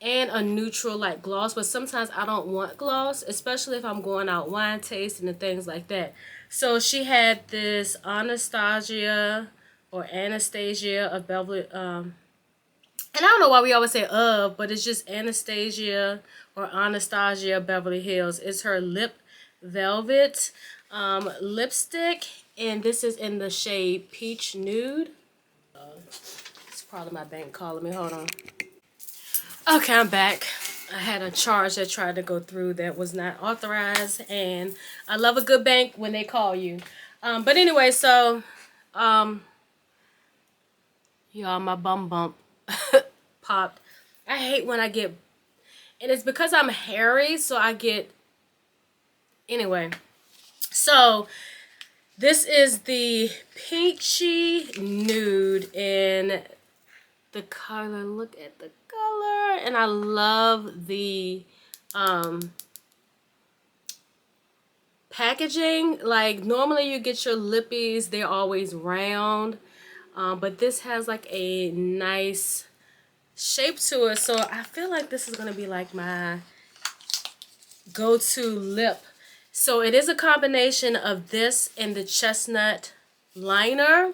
S1: and a neutral like gloss, but sometimes I don't want gloss, especially if I'm going out wine tasting and things like that. So she had this Anastasia of Beverly, and I don't know why we always say of, but it's just Anastasia or Anastasia Beverly Hills. It's her lip velvet lipstick, and this is in the shade Peach Nude. It's probably my bank calling me. Hold on. Okay, I'm back. I had a charge that tried to go through that was not authorized, and I love a good bank when they call you. But anyway, so y'all, my bum bump popped. I hate when I get And it's because I'm hairy, so I get... Anyway, so this is the peachy nude in the color. Look at the color. And I love the packaging. Like, normally you get your lippies, they're always round. But this has like a nice shape to it. So I feel like this is going to be like my go-to lip. So it is a combination of this and the chestnut liner.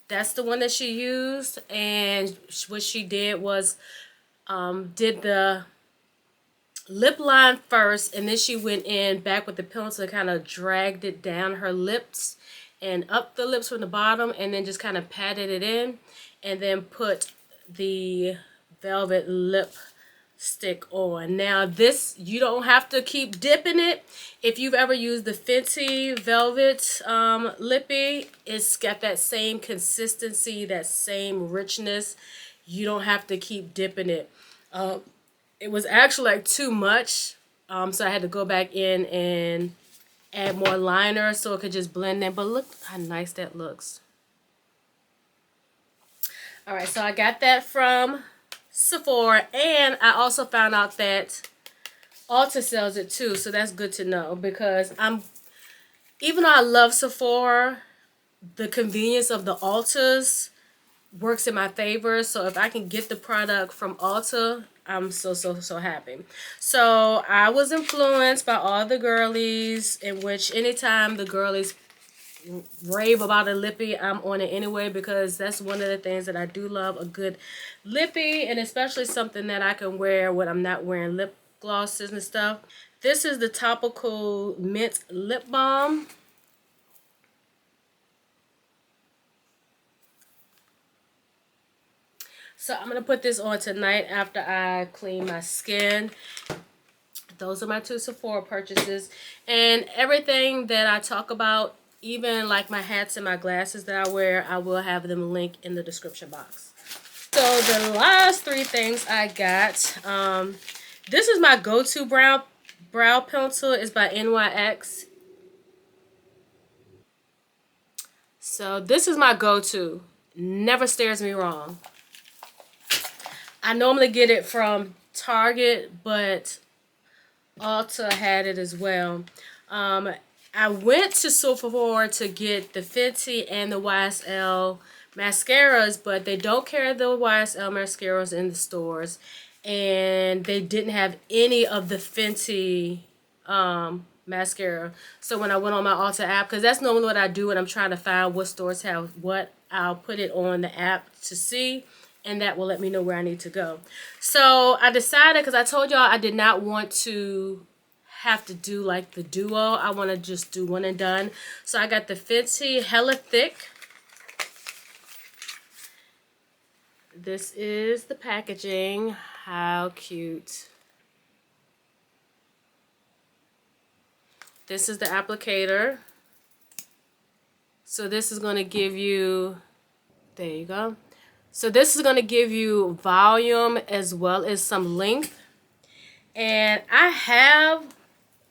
S1: That's the one that she used. And what she did was did the lip line first, and then she went in back with the pencil and kind of dragged it down her lips and up the lips from the bottom, and then just kind of patted it in, and then put the velvet lip stick on. Now this, you don't have to keep dipping it. If you've ever used the Fenty Velvet lippy, it's got that same consistency, that same richness. You don't have to keep dipping it. It was actually like too much, so I had to go back in and add more liner so it could just blend in. But look how nice that looks. Alright, so I got that from Sephora, and I also found out that Ulta sells it too, so that's good to know, because even though I love Sephora, the convenience of the Ultas works in my favor. So if I can get the product from Ulta, I'm so happy. So I was influenced by all the girlies, in which anytime the girlies rave about a lippy, I'm on it anyway, because that's one of the things that I do love, a good lippy, and especially something that I can wear when I'm not wearing lip glosses and stuff. This is the Topical Mint Lip Balm. So I'm going to put this on tonight after I clean my skin. Those are my two Sephora purchases. And everything that I talk about, even like my hats and my glasses that I wear, I will have them linked in the description box. So the last three things I got, this is my go-to brow pencil. It's by NYX. So this is my go-to. Never stares me wrong. I normally get it from Target, but Ulta had it as well. I went to Sephora to get the Fenty and the YSL mascaras, but they don't carry the YSL mascaras in the stores, and they didn't have any of the Fenty mascara. So when I went on my Ulta app, because that's normally what I do when I'm trying to find what stores have what, I'll put it on the app to see, and that will let me know where I need to go. So I decided, because I told y'all I did not want to have to do like the duo. I want to just do one and done. So I got the Fenty Hella Thick. This is the packaging. How cute. This is the applicator. So this is going to give you, there you go. So this is going to give you volume as well as some length. And I have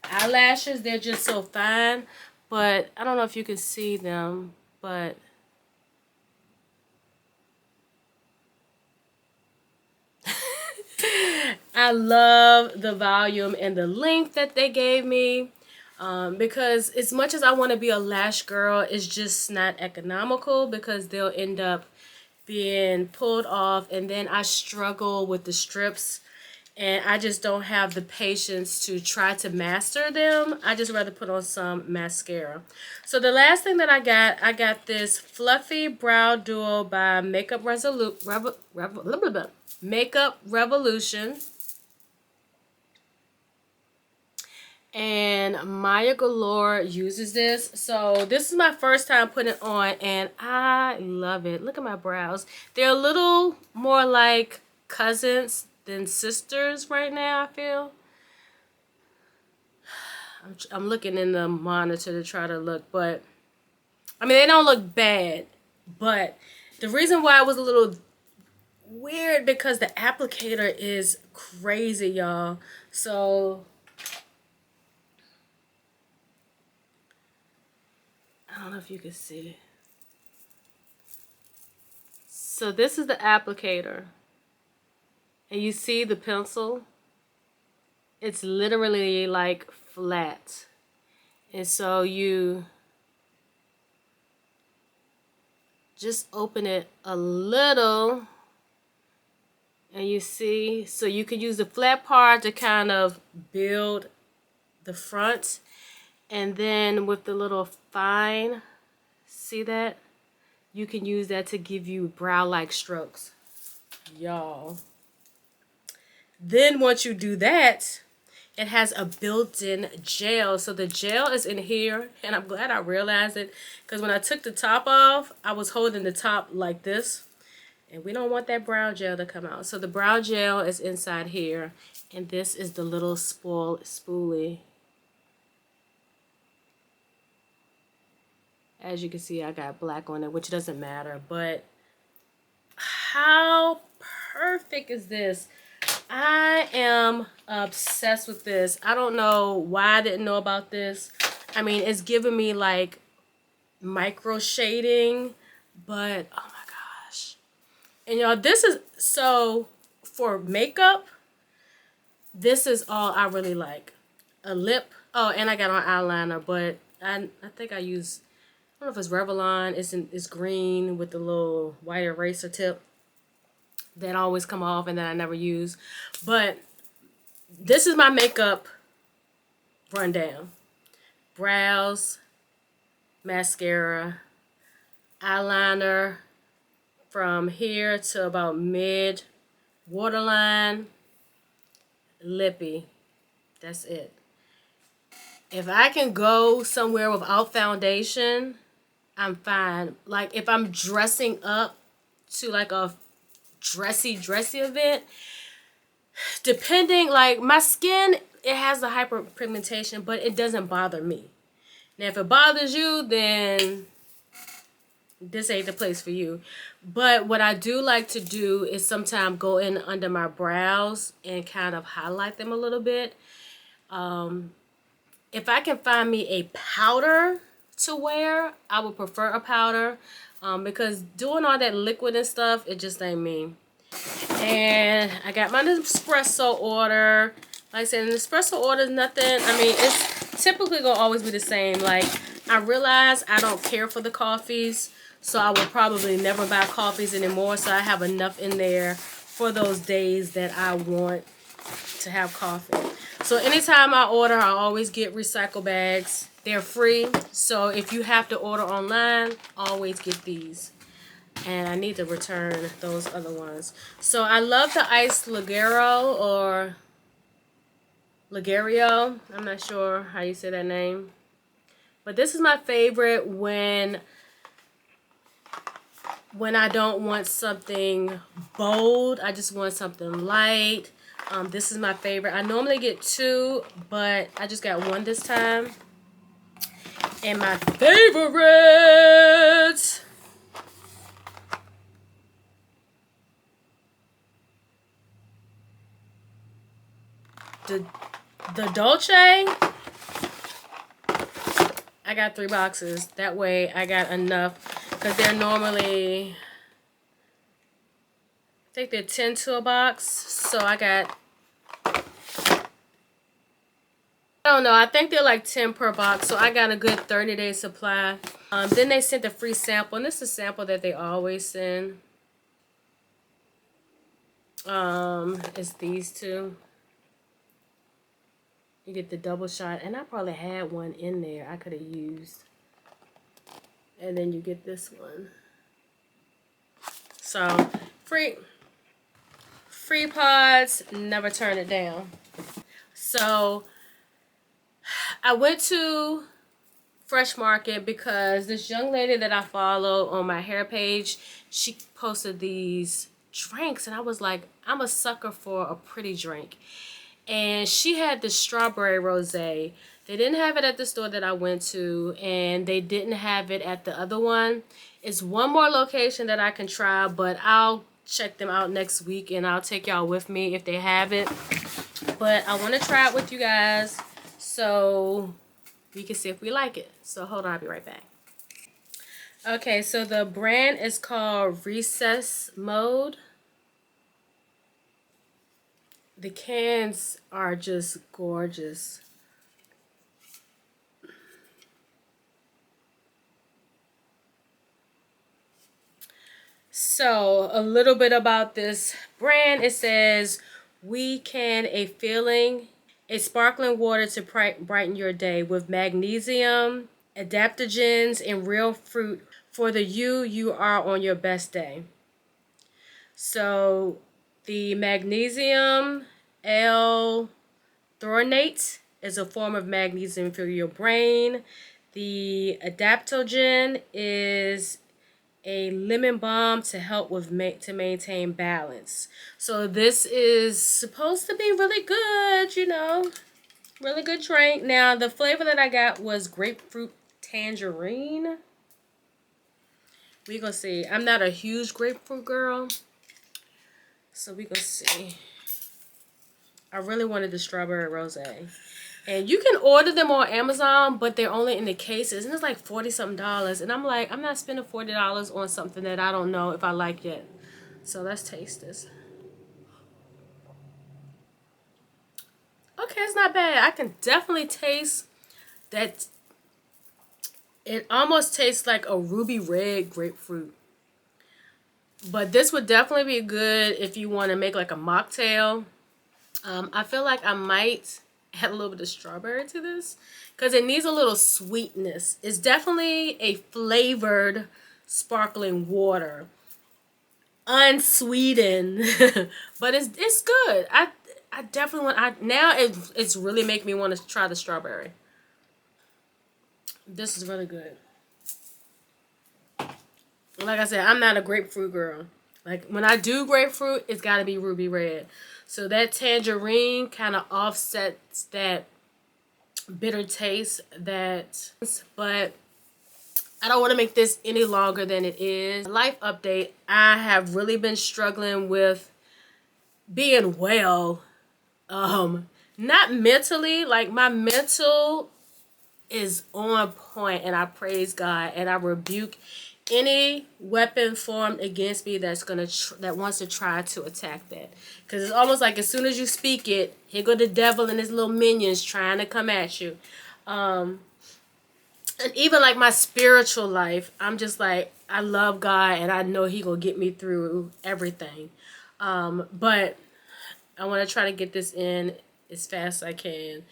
S1: eyelashes. They're just so fine. But I don't know if you can see them. But I love the volume and the length that they gave me. Because as much as I want to be a lash girl, it's just not economical, because they'll end up being pulled off, and then I struggle with the strips, and I just don't have the patience to try to master them. I just rather put on some mascara. So the last thing that I got this Fluffy Brow Duo by Makeup Revolution. And Maya Galore uses this. So this is my first time putting it on, and I love it. Look at my brows. They're a little more like cousins than sisters right now, I feel. I'm looking in the monitor to try to look, but I mean, they don't look bad. But the reason why I was a little weird because the applicator is crazy, y'all. So I don't know if you can see it. So this is the applicator. And you see the pencil? It's literally like flat. And so you just open it a little. And you see, so you can use the flat part to kind of build the front. And then with the little fine, see that? You can use that to give you brow-like strokes. Y'all. Then once you do that, it has a built-in gel. So the gel is in here, and I'm glad I realized it, because when I took the top off, I was holding the top like this. And we don't want that brow gel to come out. So the brow gel is inside here. And this is the little spoolie. As you can see, I got black on it, which doesn't matter. But how perfect is this? I am obsessed with this. I don't know why I didn't know about this. I mean, it's giving me like micro shading. But, oh my gosh. And y'all, this is, so for makeup, this is all I really like. A lip. Oh, and I got on eyeliner, but I think I use, I don't know if it's Revlon. It's green with the little white eraser tip that always come off and that I never use. But this is my makeup rundown. Brows, mascara, eyeliner from here to about mid waterline, lippy. That's it. If I can go somewhere without foundation, I'm fine. Like if I'm dressing up to like a dressy event, depending, like my skin, it has the hyperpigmentation, but it doesn't bother me. Now if it bothers you, then this ain't the place for you. But what I do like to do is sometimes go in under my brows and kind of highlight them a little bit. If I can find me a powder to wear, I would prefer a powder, because doing all that liquid and stuff, it just ain't me. And I got my espresso order. Like I said, an espresso order is nothing. I mean, it's typically gonna always be the same. Like, I realize I don't care for the coffees, so I will probably never buy coffees anymore. So I have enough in there for those days that I want to have coffee. So anytime I order, I always get recycle bags. They're free. So if you have to order online, always get these. And I need to return those other ones. So I love the iced Ligero or Ligerio. I'm not sure how you say that name. But this is my favorite when I don't want something bold. I just want something light. This is my favorite. I normally get two, but I just got one this time. And my favorite, the Dolce. I got 3 boxes. That way I got enough, because they're normally, I think they're 10 to a box. So I got, I don't know, I think they're like 10 per box. So I got a good 30-day supply. Then they sent a free sample, and this is a sample that they always send. It's these two. You get the double shot, and I probably had one in there I could have used. And then you get this one. So, free pods, never turn it down. So, I went to Fresh Market because this young lady that I follow on my hair page, she posted these drinks, and I was like, I'm a sucker for a pretty drink. And she had the strawberry rosé. They didn't have it at the store that I went to, and they didn't have it at the other one. It's one more location that I can try, but I'll check them out next week, and I'll take y'all with me if they have it. But I want to try it with you guys so we can see if we like it. So hold on, I'll be right back. Okay, so the brand is called Recess Mode. The cans are just gorgeous. So a little bit about this brand. It says, "We can a feeling, a sparkling water to brighten your day with magnesium, adaptogens, and real fruit for the you are on your best day." So the magnesium L-threonate is a form of magnesium for your brain. The adaptogen is a lemon balm to help with to maintain balance. So this is supposed to be really good, you know, really good drink. Now the flavor that I got was grapefruit tangerine. We gonna see. I'm not a huge grapefruit girl, so we gonna see. I really wanted the strawberry rosé. And you can order them on Amazon, but they're only in the cases. And it's like $40-something. And I'm like, I'm not spending $40 on something that I don't know if I like yet. So let's taste this. Okay, it's not bad. I can definitely taste that. It almost tastes like a ruby red grapefruit. But this would definitely be good if you want to make like a mocktail. I feel like I might add a little bit of strawberry to this because it needs a little sweetness. It's definitely a flavored sparkling water, unsweetened, but it's good. I definitely want. Now it's really making me want to try the strawberry. This is really good. Like I said, I'm not a grapefruit girl. Like when I do grapefruit, it's got to be ruby red. So that tangerine kind of offsets that bitter taste but I don't want to make this any longer than it is. Life update, I have really been struggling with being well. Not mentally, like my mental is on point, and I praise God and I rebuke any weapon formed against me that wants to try to attack that, because it's almost like as soon as you speak it, here go the devil and his little minions trying to come at you. And even like my spiritual life, I'm just like, I love God and I know he gonna get me through everything. But I want to try to get this in as fast as I can,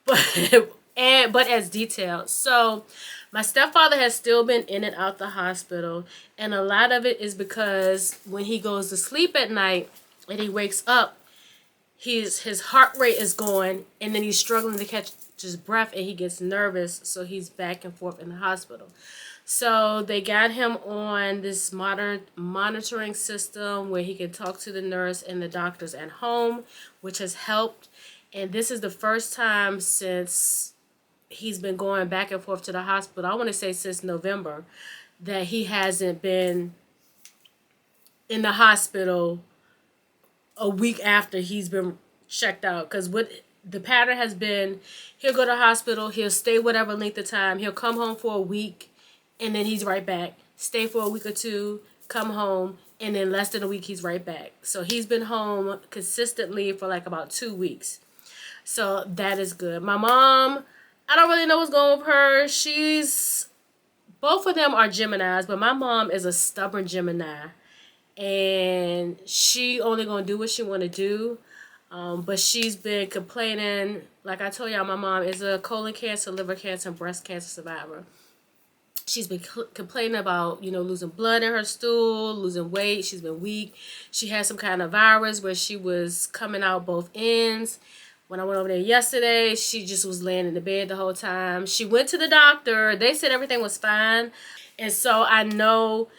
S1: but as detailed. So my stepfather has still been in and out the hospital, and a lot of it is because when he goes to sleep at night and he wakes up, his heart rate is going, and then he's struggling to catch his breath and he gets nervous, so he's back and forth in the hospital. So they got him on this modern monitoring system where he can talk to the nurse and the doctors at home, which has helped. And this is the first time since he's been going back and forth to the hospital, I want to say since November, that he hasn't been in the hospital a week after he's been checked out. Because what the pattern has been, he'll go to the hospital, he'll stay whatever length of time, he'll come home for a week, and then he's right back. Stay for a week or two, come home, and then less than a week he's right back. So he's been home consistently for like about 2 weeks. So that is good. My mom, I don't really know what's going on with her. Both of them are Geminis, but my mom is a stubborn Gemini. And she only going to do what she want to do. But she's been complaining. Like I told y'all, my mom is a colon cancer, liver cancer, and breast cancer survivor. She's been complaining about, losing blood in her stool, losing weight. She's been weak. She had some kind of virus where she was coming out both ends. When I went over there yesterday, she just was laying in the bed the whole time. She went to the doctor. They said everything was fine. And so I know,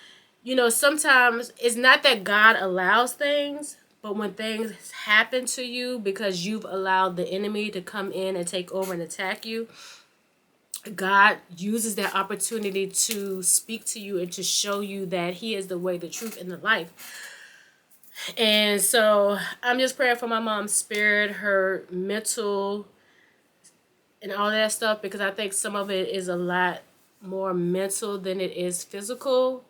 S1: sometimes it's not that God allows things, but when things happen to you because you've allowed the enemy to come in and take over and attack you, God uses that opportunity to speak to you and to show you that he is the way, the truth, and the life. And so I'm just praying for my mom's spirit, her mental, and all that stuff, because I think some of it is a lot more mental than it is physical.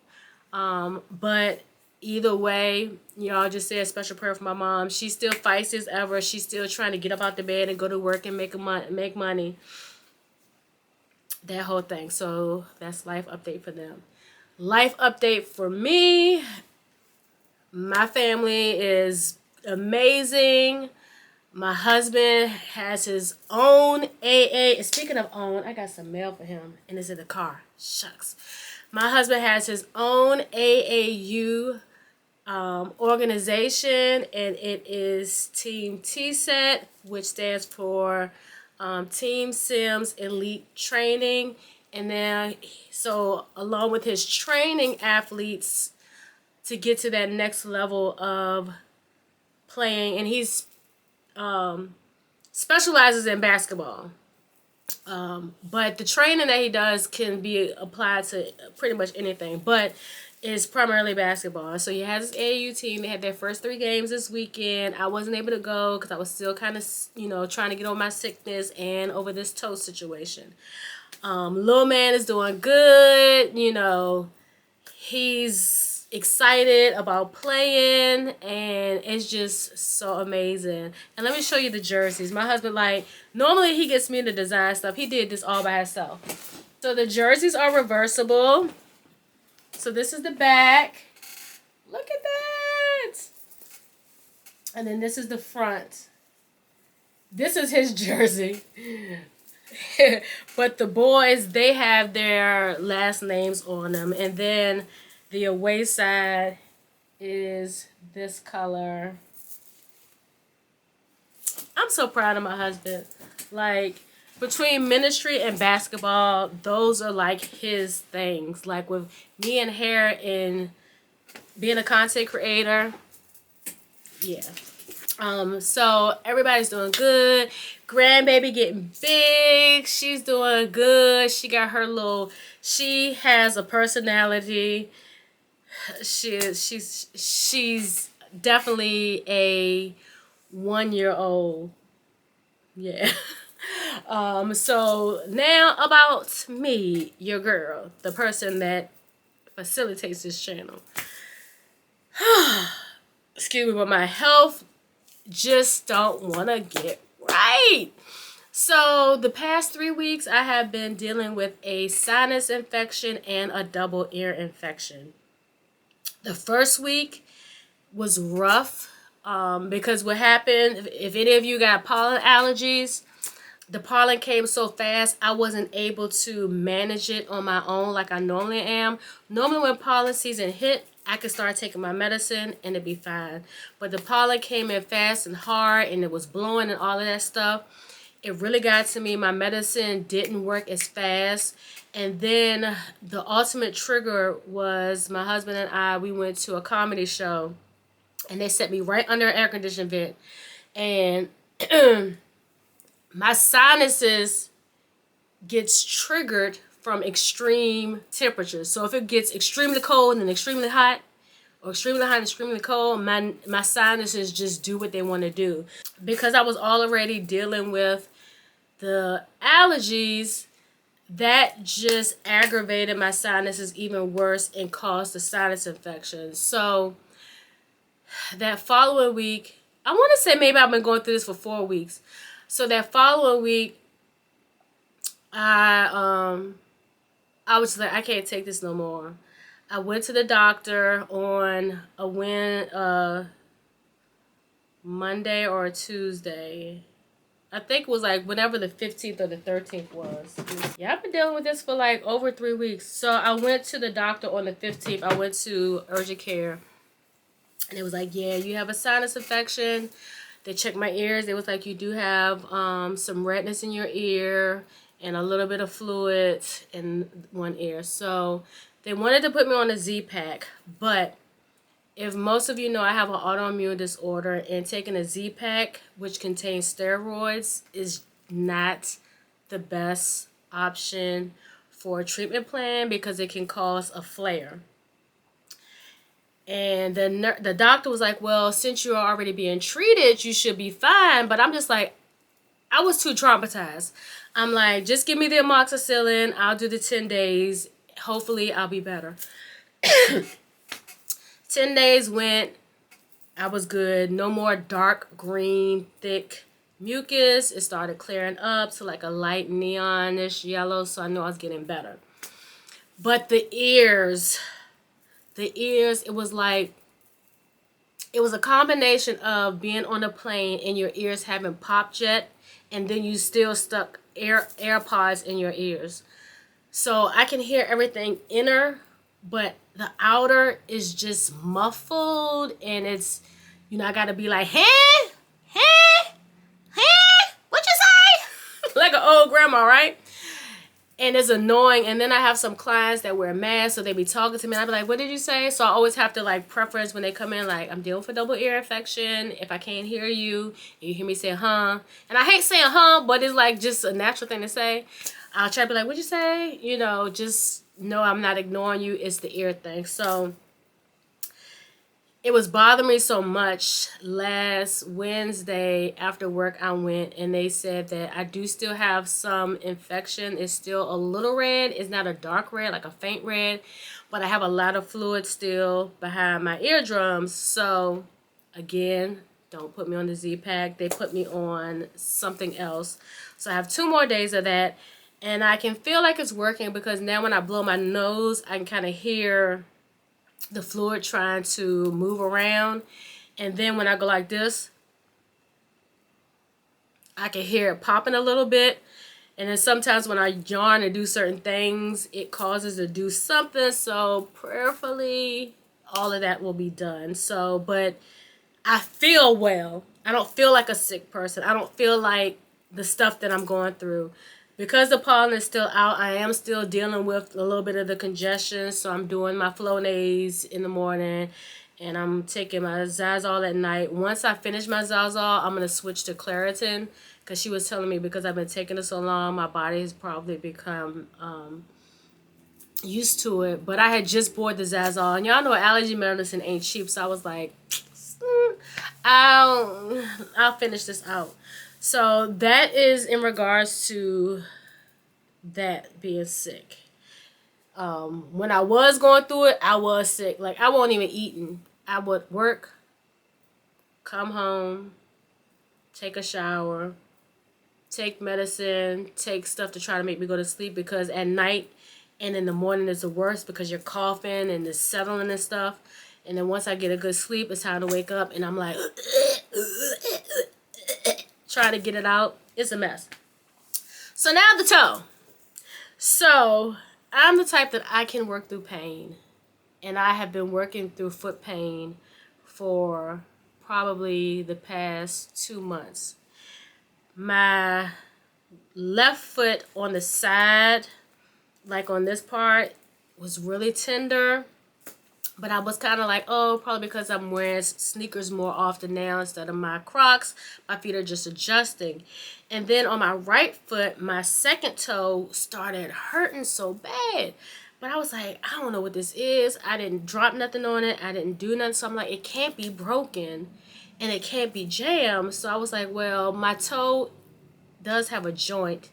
S1: But either way, y'all just say a special prayer for my mom. She still fights as ever. She's still trying to get up out the bed and go to work and make money. That whole thing. So that's life update for them. Life update for me. My family is amazing. My husband has his own AA. Speaking of own, I got some mail for him, and it's in the car. Shucks. My husband has his own AAU organization, and it is Team TSET, which stands for Team Simms Elite Training. And then, so along with his training athletes to get to that next level of playing, and he's specializes in basketball. But the training that he does can be applied to pretty much anything, but it's primarily basketball. So he has his AAU team. They had their first 3 games this weekend. I wasn't able to go because I was still kind of, trying to get over my sickness and over this toe situation. Little man is doing good. He's excited about playing, and it's just so amazing. And let me show you the jerseys. My husband, normally he gets me to design stuff. He did this all by himself. So the jerseys are reversible. So this is the back. Look at that. And then this is the front. This is his jersey. But the boys, they have their last names on them. And then the away side is this color. I'm so proud of my husband. Between ministry and basketball, those are his things. With me and hair and being a content creator, yeah. So everybody's doing good. Grandbaby getting big. She's doing good. She got her she has a personality. She's definitely a 1-year-old. Yeah. So now about me, your girl, the person that facilitates this channel. Excuse me, but my health just don't want to get right. So the past 3 weeks, I have been dealing with a sinus infection and a double ear infection. The first week was rough because what happened, if any of you got pollen allergies, the pollen came so fast, I wasn't able to manage it on my own like I normally am. Normally when pollen season hit, I could start taking my medicine and it'd be fine. But the pollen came in fast and hard, and it was blowing and all of that stuff. It really got to me. My medicine didn't work as fast. And then the ultimate trigger was my husband and we went to a comedy show, and they set me right under an air conditioning vent. And my sinuses gets triggered from extreme temperatures. So if it gets extremely cold and extremely hot, or extremely hot and extremely cold, my sinuses just do what they want to do. Because I was already dealing with the allergies, that just aggravated my sinuses even worse and caused the sinus infection. So that following week, I want to say maybe I've been going through this for 4 weeks. So that following week, I was like, I can't take this no more. I went to the doctor on a Monday or a Tuesday. I think it was whenever the 15th or the 13th was. Yeah, I've been dealing with this for over 3 weeks. So I went to the doctor on the 15th. I went to urgent care. And it was like, yeah, you have a sinus infection. They checked my ears. It was like, you do have some redness in your ear and a little bit of fluid in one ear. So they wanted to put me on a Z-Pack. But if most of you know, I have an autoimmune disorder, and taking a Z-Pack, which contains steroids, is not the best option for a treatment plan because it can cause a flare. And then the doctor was like, well, since you're already being treated, you should be fine. But I'm just like, I was too traumatized. I'm like, just give me the amoxicillin. I'll do the 10 days. Hopefully I'll be better. 10 days went. I was good. No more dark green, thick mucus. It started clearing up to like a light neonish yellow. So I knew I was getting better. But the ears, it was like, it was a combination of being on a plane and your ears having pop jet, and then you still stuck AirPods in your ears. So I can hear everything inner, but the outer is just muffled, and it's, you know, I gotta be like, hey, what you say? Like an old grandma, right? And it's annoying. And then I have some clients that wear masks, so they be talking to me, and I be like, what did you say? So I always have to like preference when they come in, like, I'm dealing with a double ear infection. If I can't hear you, and you hear me say huh, and I hate saying huh, but it's like just a natural thing to say. I'll try to be like, what'd you say? You know, just know I'm not ignoring you. It's the ear thing. So it was bothering me so much. Last Wednesday after work, I went, and they said that I do still have some infection. It's still a little red. It's not a dark red, like a faint red, but I have a lot of fluid still behind my eardrums. So again, don't put me on the Z-Pack. They put me on something else. So I have 2 more days of that, and I can feel like it's working, because now when I blow my nose, I can kind of hear the fluid trying to move around. And then when I go like this, I can hear it popping a little bit. And then sometimes when I yawn and do certain things, it causes to do something. So prayerfully, all of that will be done. So, but I feel well. I don't feel like a sick person. I don't feel like the stuff that I'm going through. Because the pollen is still out, I am still dealing with a little bit of the congestion. So I'm doing my Flonase in the morning, and I'm taking my Zazol at night. Once I finish my Zazol, I'm going to switch to Claritin, because she was telling me, because I've been taking it so long, my body has probably become used to it. But I had just bought the Zazol, and y'all know allergy medicine ain't cheap. So I was like, I'll finish this out. So that is in regards to that being sick. When I was going through it, I was sick. Like, I wasn't even eating. I would work, come home, take a shower, take medicine, take stuff to try to make me go to sleep, because at night and in the morning is the worst, because you're coughing and it's settling and stuff. And then once I get a good sleep, it's time to wake up, and I'm like, try to get it out. It's a mess. So now the toe. So I'm the type that I can work through pain, and I have been working through foot pain for probably the past 2 months. My left foot on the side, like on this part, was really tender. But I was kind of like, oh, probably because I'm wearing sneakers more often now instead of my Crocs. My feet are just adjusting. And then on my right foot, my second toe started hurting so bad. But I was like, I don't know what this is. I didn't drop nothing on it. I didn't do nothing. So I'm like, it can't be broken and it can't be jammed. So I was like, well, my toe does have a joint.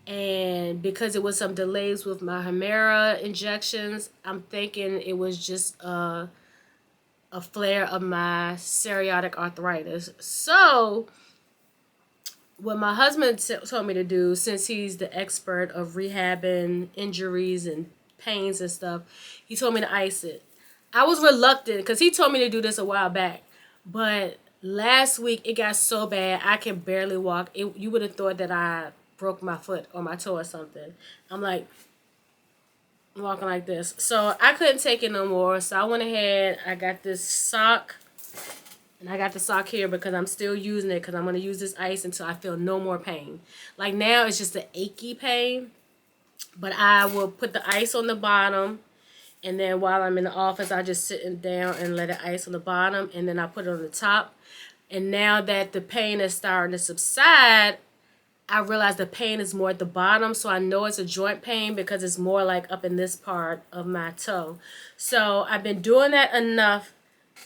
S1: And because it was some delays with my Humira injections, I'm thinking it was just a flare of my psoriatic arthritis. So what my husband told me to do, since he's the expert of rehabbing injuries and pains and stuff, he told me to ice it. I was reluctant, because he told me to do this a while back. But last week, it got so bad, I can barely walk. You would have thought that I broke my foot or my toe or something. I'm like walking like this. So I couldn't take it no more. So I went ahead, I got this sock, and I got the sock here because I'm still using it, because I'm going to use this ice until I feel no more pain. Like now it's just an achy pain, but I will put the ice on the bottom, and then while I'm in the office, I just sit down and let it ice on the bottom, and then I put it on the top. And now that the pain is starting to subside, I realize the pain is more at the bottom, so I know it's a joint pain because it's more like up in this part of my toe. So I've been doing that enough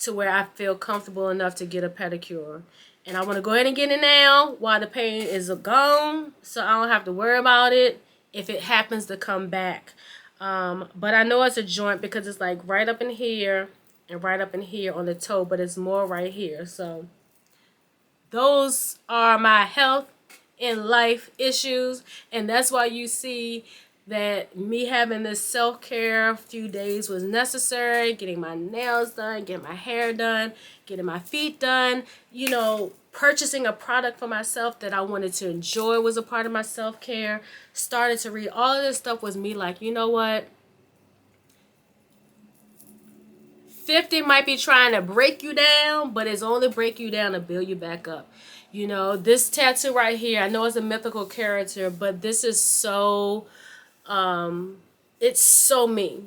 S1: to where I feel comfortable enough to get a pedicure. And I want to go ahead and get it now while the pain is gone, so I don't have to worry about it if it happens to come back. But I know it's a joint because it's like right up in here and right up in here on the toe, but it's more right here. So those are my health and life issues, and that's why you see that me having this self-care few days was necessary. Getting my nails done, getting my hair done, getting my feet done, you know, purchasing a product for myself that I wanted to enjoy was a part of my self-care. Started to read. All of this stuff was me like, you know what? 50 might be trying to break you down, but it's only break you down to build you back up. You know, this tattoo right here, I know it's a mythical character, but this is so, it's so me.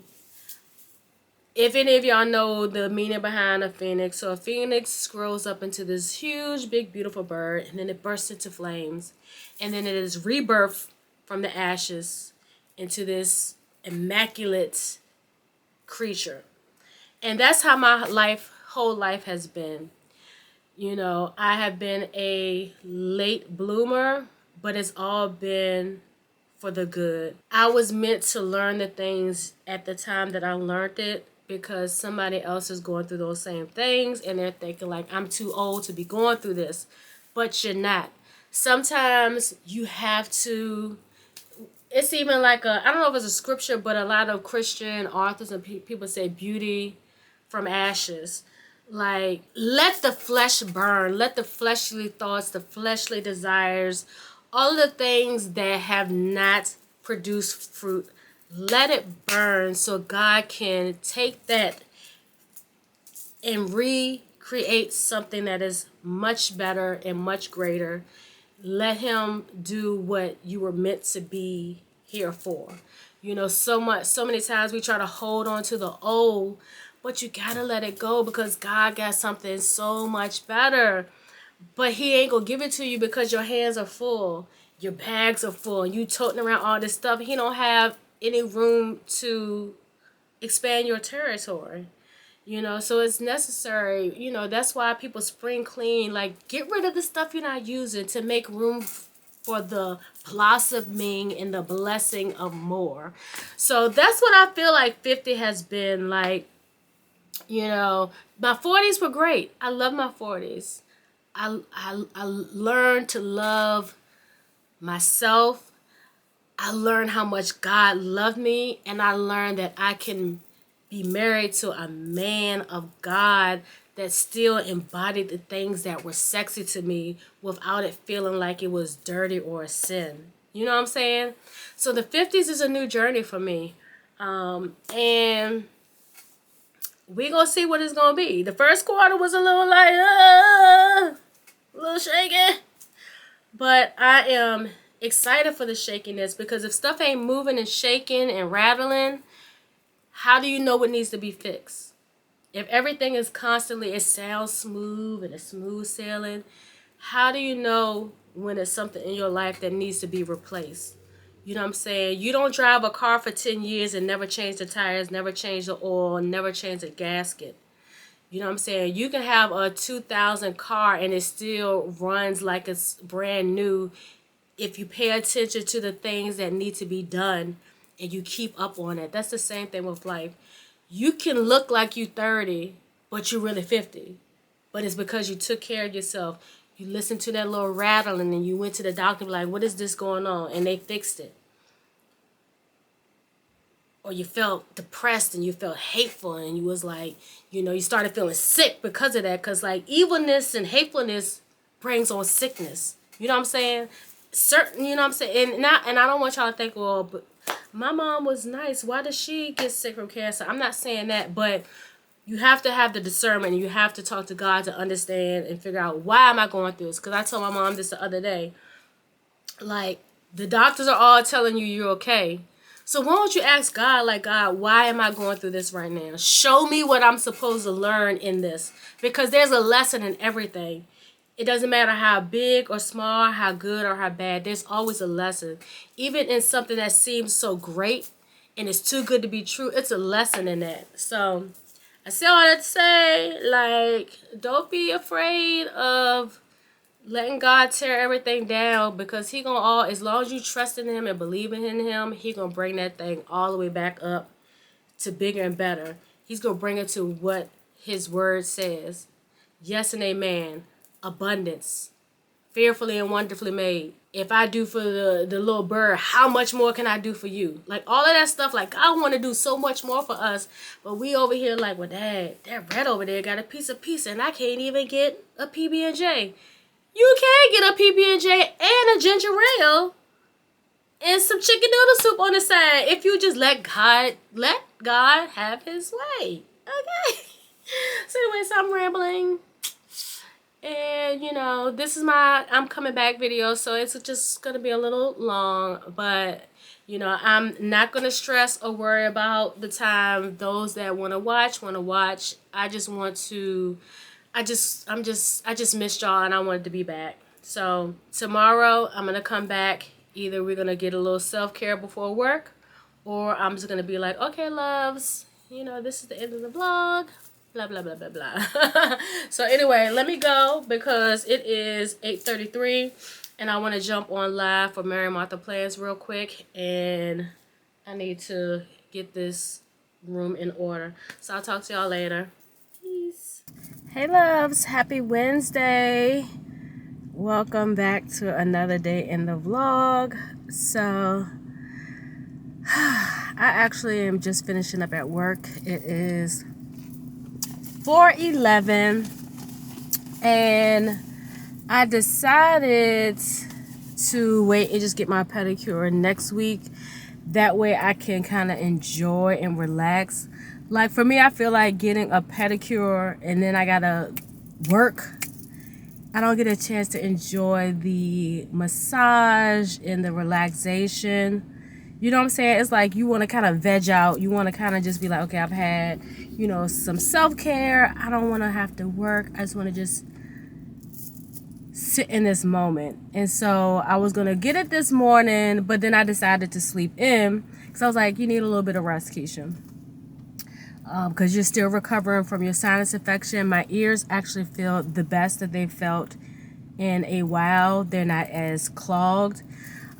S1: If any of y'all know the meaning behind a phoenix, so a phoenix grows up into this huge, big, beautiful bird, and then it bursts into flames, and then it is rebirthed from the ashes into this immaculate creature. And that's how my whole life has been. You know, I have been a late bloomer, but it's all been for the good. I was meant to learn the things at the time that I learned it because somebody else is going through those same things and they're thinking like, I'm too old to be going through this, but you're not. Sometimes you have to, it's even like I don't know if it's a scripture, but a lot of Christian authors and people say beauty from ashes. Like, let the flesh burn. Let the fleshly thoughts, the fleshly desires, all the things that have not produced fruit, let it burn so God can take that and recreate something that is much better and much greater. Let him do what you were meant to be here for. You know, so many times we try to hold on to the old, but you gotta let it go because God got something so much better. But he ain't gonna give it to you because your hands are full, your bags are full, and you toting around all this stuff. He don't have any room to expand your territory. You know, so it's necessary. You know, that's why people spring clean. Like, get rid of the stuff you're not using to make room for the blossoming and the blessing of more. So that's what I feel like 50 has been like. You know, my 40s were great. I love my 40s. I learned to love myself. I learned how much God loved me, and I learned that I can be married to a man of God that still embodied the things that were sexy to me without it feeling like it was dirty or a sin. You know what I'm saying? So the 50s is a new journey for me. And we gonna see what it's gonna be. The first quarter was a little like, a little shaky. But I am excited for the shakiness because if stuff ain't moving and shaking and rattling, how do you know what needs to be fixed? If everything is constantly, it sounds smooth and it's smooth sailing, how do you know when it's something in your life that needs to be replaced? You know what I'm saying? You don't drive a car for 10 years and never change the tires, never change the oil, never change the gasket. You know what I'm saying? You can have a 2000 car and it still runs like it's brand new if you pay attention to the things that need to be done and you keep up on it. That's the same thing with life. You can look like you 30, but you're really 50. But it's because you took care of yourself. You listened to that little rattling and you went to the doctor like, what is this going on? And they fixed it. Or you felt depressed and you felt hateful and you was like, you know, you started feeling sick because of that. Because like evilness and hatefulness brings on sickness. You know what I'm saying? Certain, you know what I'm saying? And I don't want y'all to think, well, but my mom was nice. Why does she get sick from cancer? I'm not saying that, but you have to have the discernment and you have to talk to God to understand and figure out, why am I going through this? Because I told my mom this the other day. Like, the doctors are all telling you you're okay. So why don't you ask God, like, God, why am I going through this right now? Show me what I'm supposed to learn in this. Because there's a lesson in everything. It doesn't matter how big or small, how good or how bad. There's always a lesson. Even in something that seems so great and it's too good to be true, it's a lesson in that. So I still wanted to say, like, don't be afraid of letting God tear everything down, because he gonna all, as long as you trust in him and believing in him, he gonna bring that thing all the way back up to bigger and better. He's gonna bring it to what his word says. Yes and amen. Abundance. Fearfully and wonderfully made. If I do for the little bird, how much more can I do for you? Like, all of that stuff, like, I want to do so much more for us, but we over here like, well, Dad, that red over there got a piece of pizza, and I can't even get a PB&J. You can get a PB&J and a ginger ale and some chicken noodle soup on the side if you just let God have his way. Okay? So anyways, I'm rambling. And, you know, this is my I'm coming back video, so it's just going to be a little long, but, you know, I'm not going to stress or worry about the time. Those that want to watch. I just want to, I just missed y'all, and I wanted to be back. So tomorrow I'm going to come back. Either we're going to get a little self-care before work, or I'm just going to be like, okay, loves, you know, this is the end of the vlog. Blah, blah, blah, blah, blah. So anyway, let me go because it is 8:33 and I want to jump on live for Mary Martha Plans real quick, and I need to get this room in order. So I'll talk to y'all later. Peace. Hey loves, happy Wednesday. Welcome back to another day in the vlog. So I actually am just finishing up at work. It is 4:11 and I decided to wait and just get my pedicure next week. That way I can kind of enjoy and relax. Like for me, I feel like getting a pedicure and then I gotta work, I don't get a chance to enjoy the massage and the relaxation. You know what I'm saying? It's like you want to kind of veg out. You want to kind of just be like, okay, I've had, you know, some self-care. I don't want to have to work. I just want to just sit in this moment. And so I was going to get it this morning, but then I decided to sleep in because I was like, you need a little bit of rest, Keisha. Because you're still recovering from your sinus infection. My ears actually feel the best that they've felt in a while. They're not as clogged.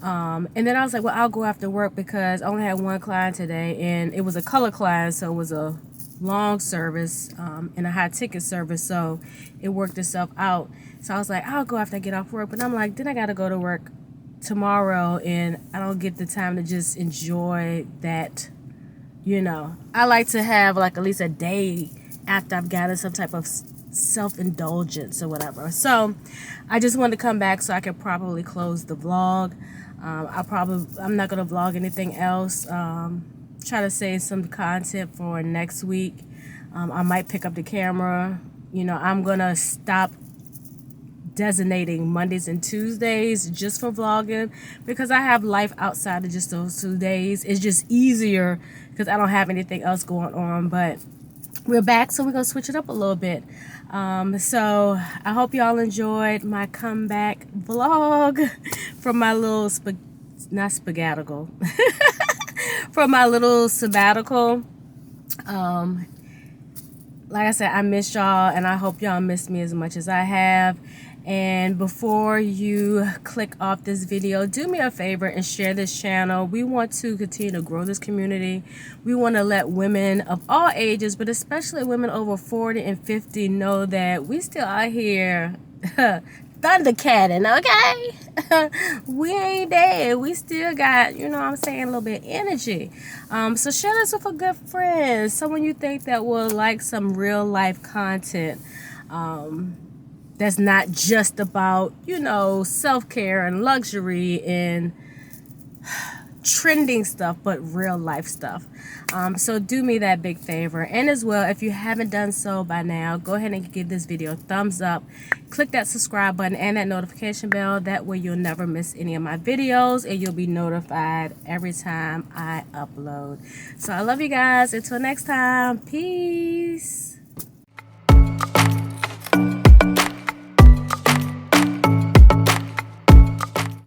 S1: And then I was like, well, I'll go after work because I only had one client today, and it was a color client, so it was a long service and a high ticket service, so it worked itself out. So I was like, I'll go after I get off work, but I'm like, then I got to go to work tomorrow, and I don't get the time to just enjoy that, you know. I like to have like at least a day after I've gotten some type of self-indulgence or whatever. So I just wanted to come back so I could properly close the vlog. I'm not gonna vlog anything else. Try to save some content for next week. I might pick up the camera. You know, I'm gonna stop designating Mondays and Tuesdays just for vlogging because I have life outside of just those 2 days. It's just easier because I don't have anything else going on. But we're back, so we're gonna switch it up a little bit. So I hope y'all enjoyed my comeback vlog from my little sabbatical. From my little sabbatical. Like I said, I miss y'all, and I hope y'all miss me as much as I have. And before you click off this video, do me a favor and share this channel. We want to continue to grow this community. We want to let women of all ages, but especially women over 40 and 50, know that we still out here thundercatting, okay? We ain't dead. We still got, you know what I'm saying, a little bit of energy. So share this with a good friend, someone you think that will like some real life content. That's not just about, you know, self-care and luxury and trending stuff, but real life stuff. So do me that big favor. And as well, if you haven't done so by now, go ahead and give this video a thumbs up. Click that subscribe button and that notification bell. That way you'll never miss any of my videos and you'll be notified every time I upload. So I love you guys. Until next time, peace.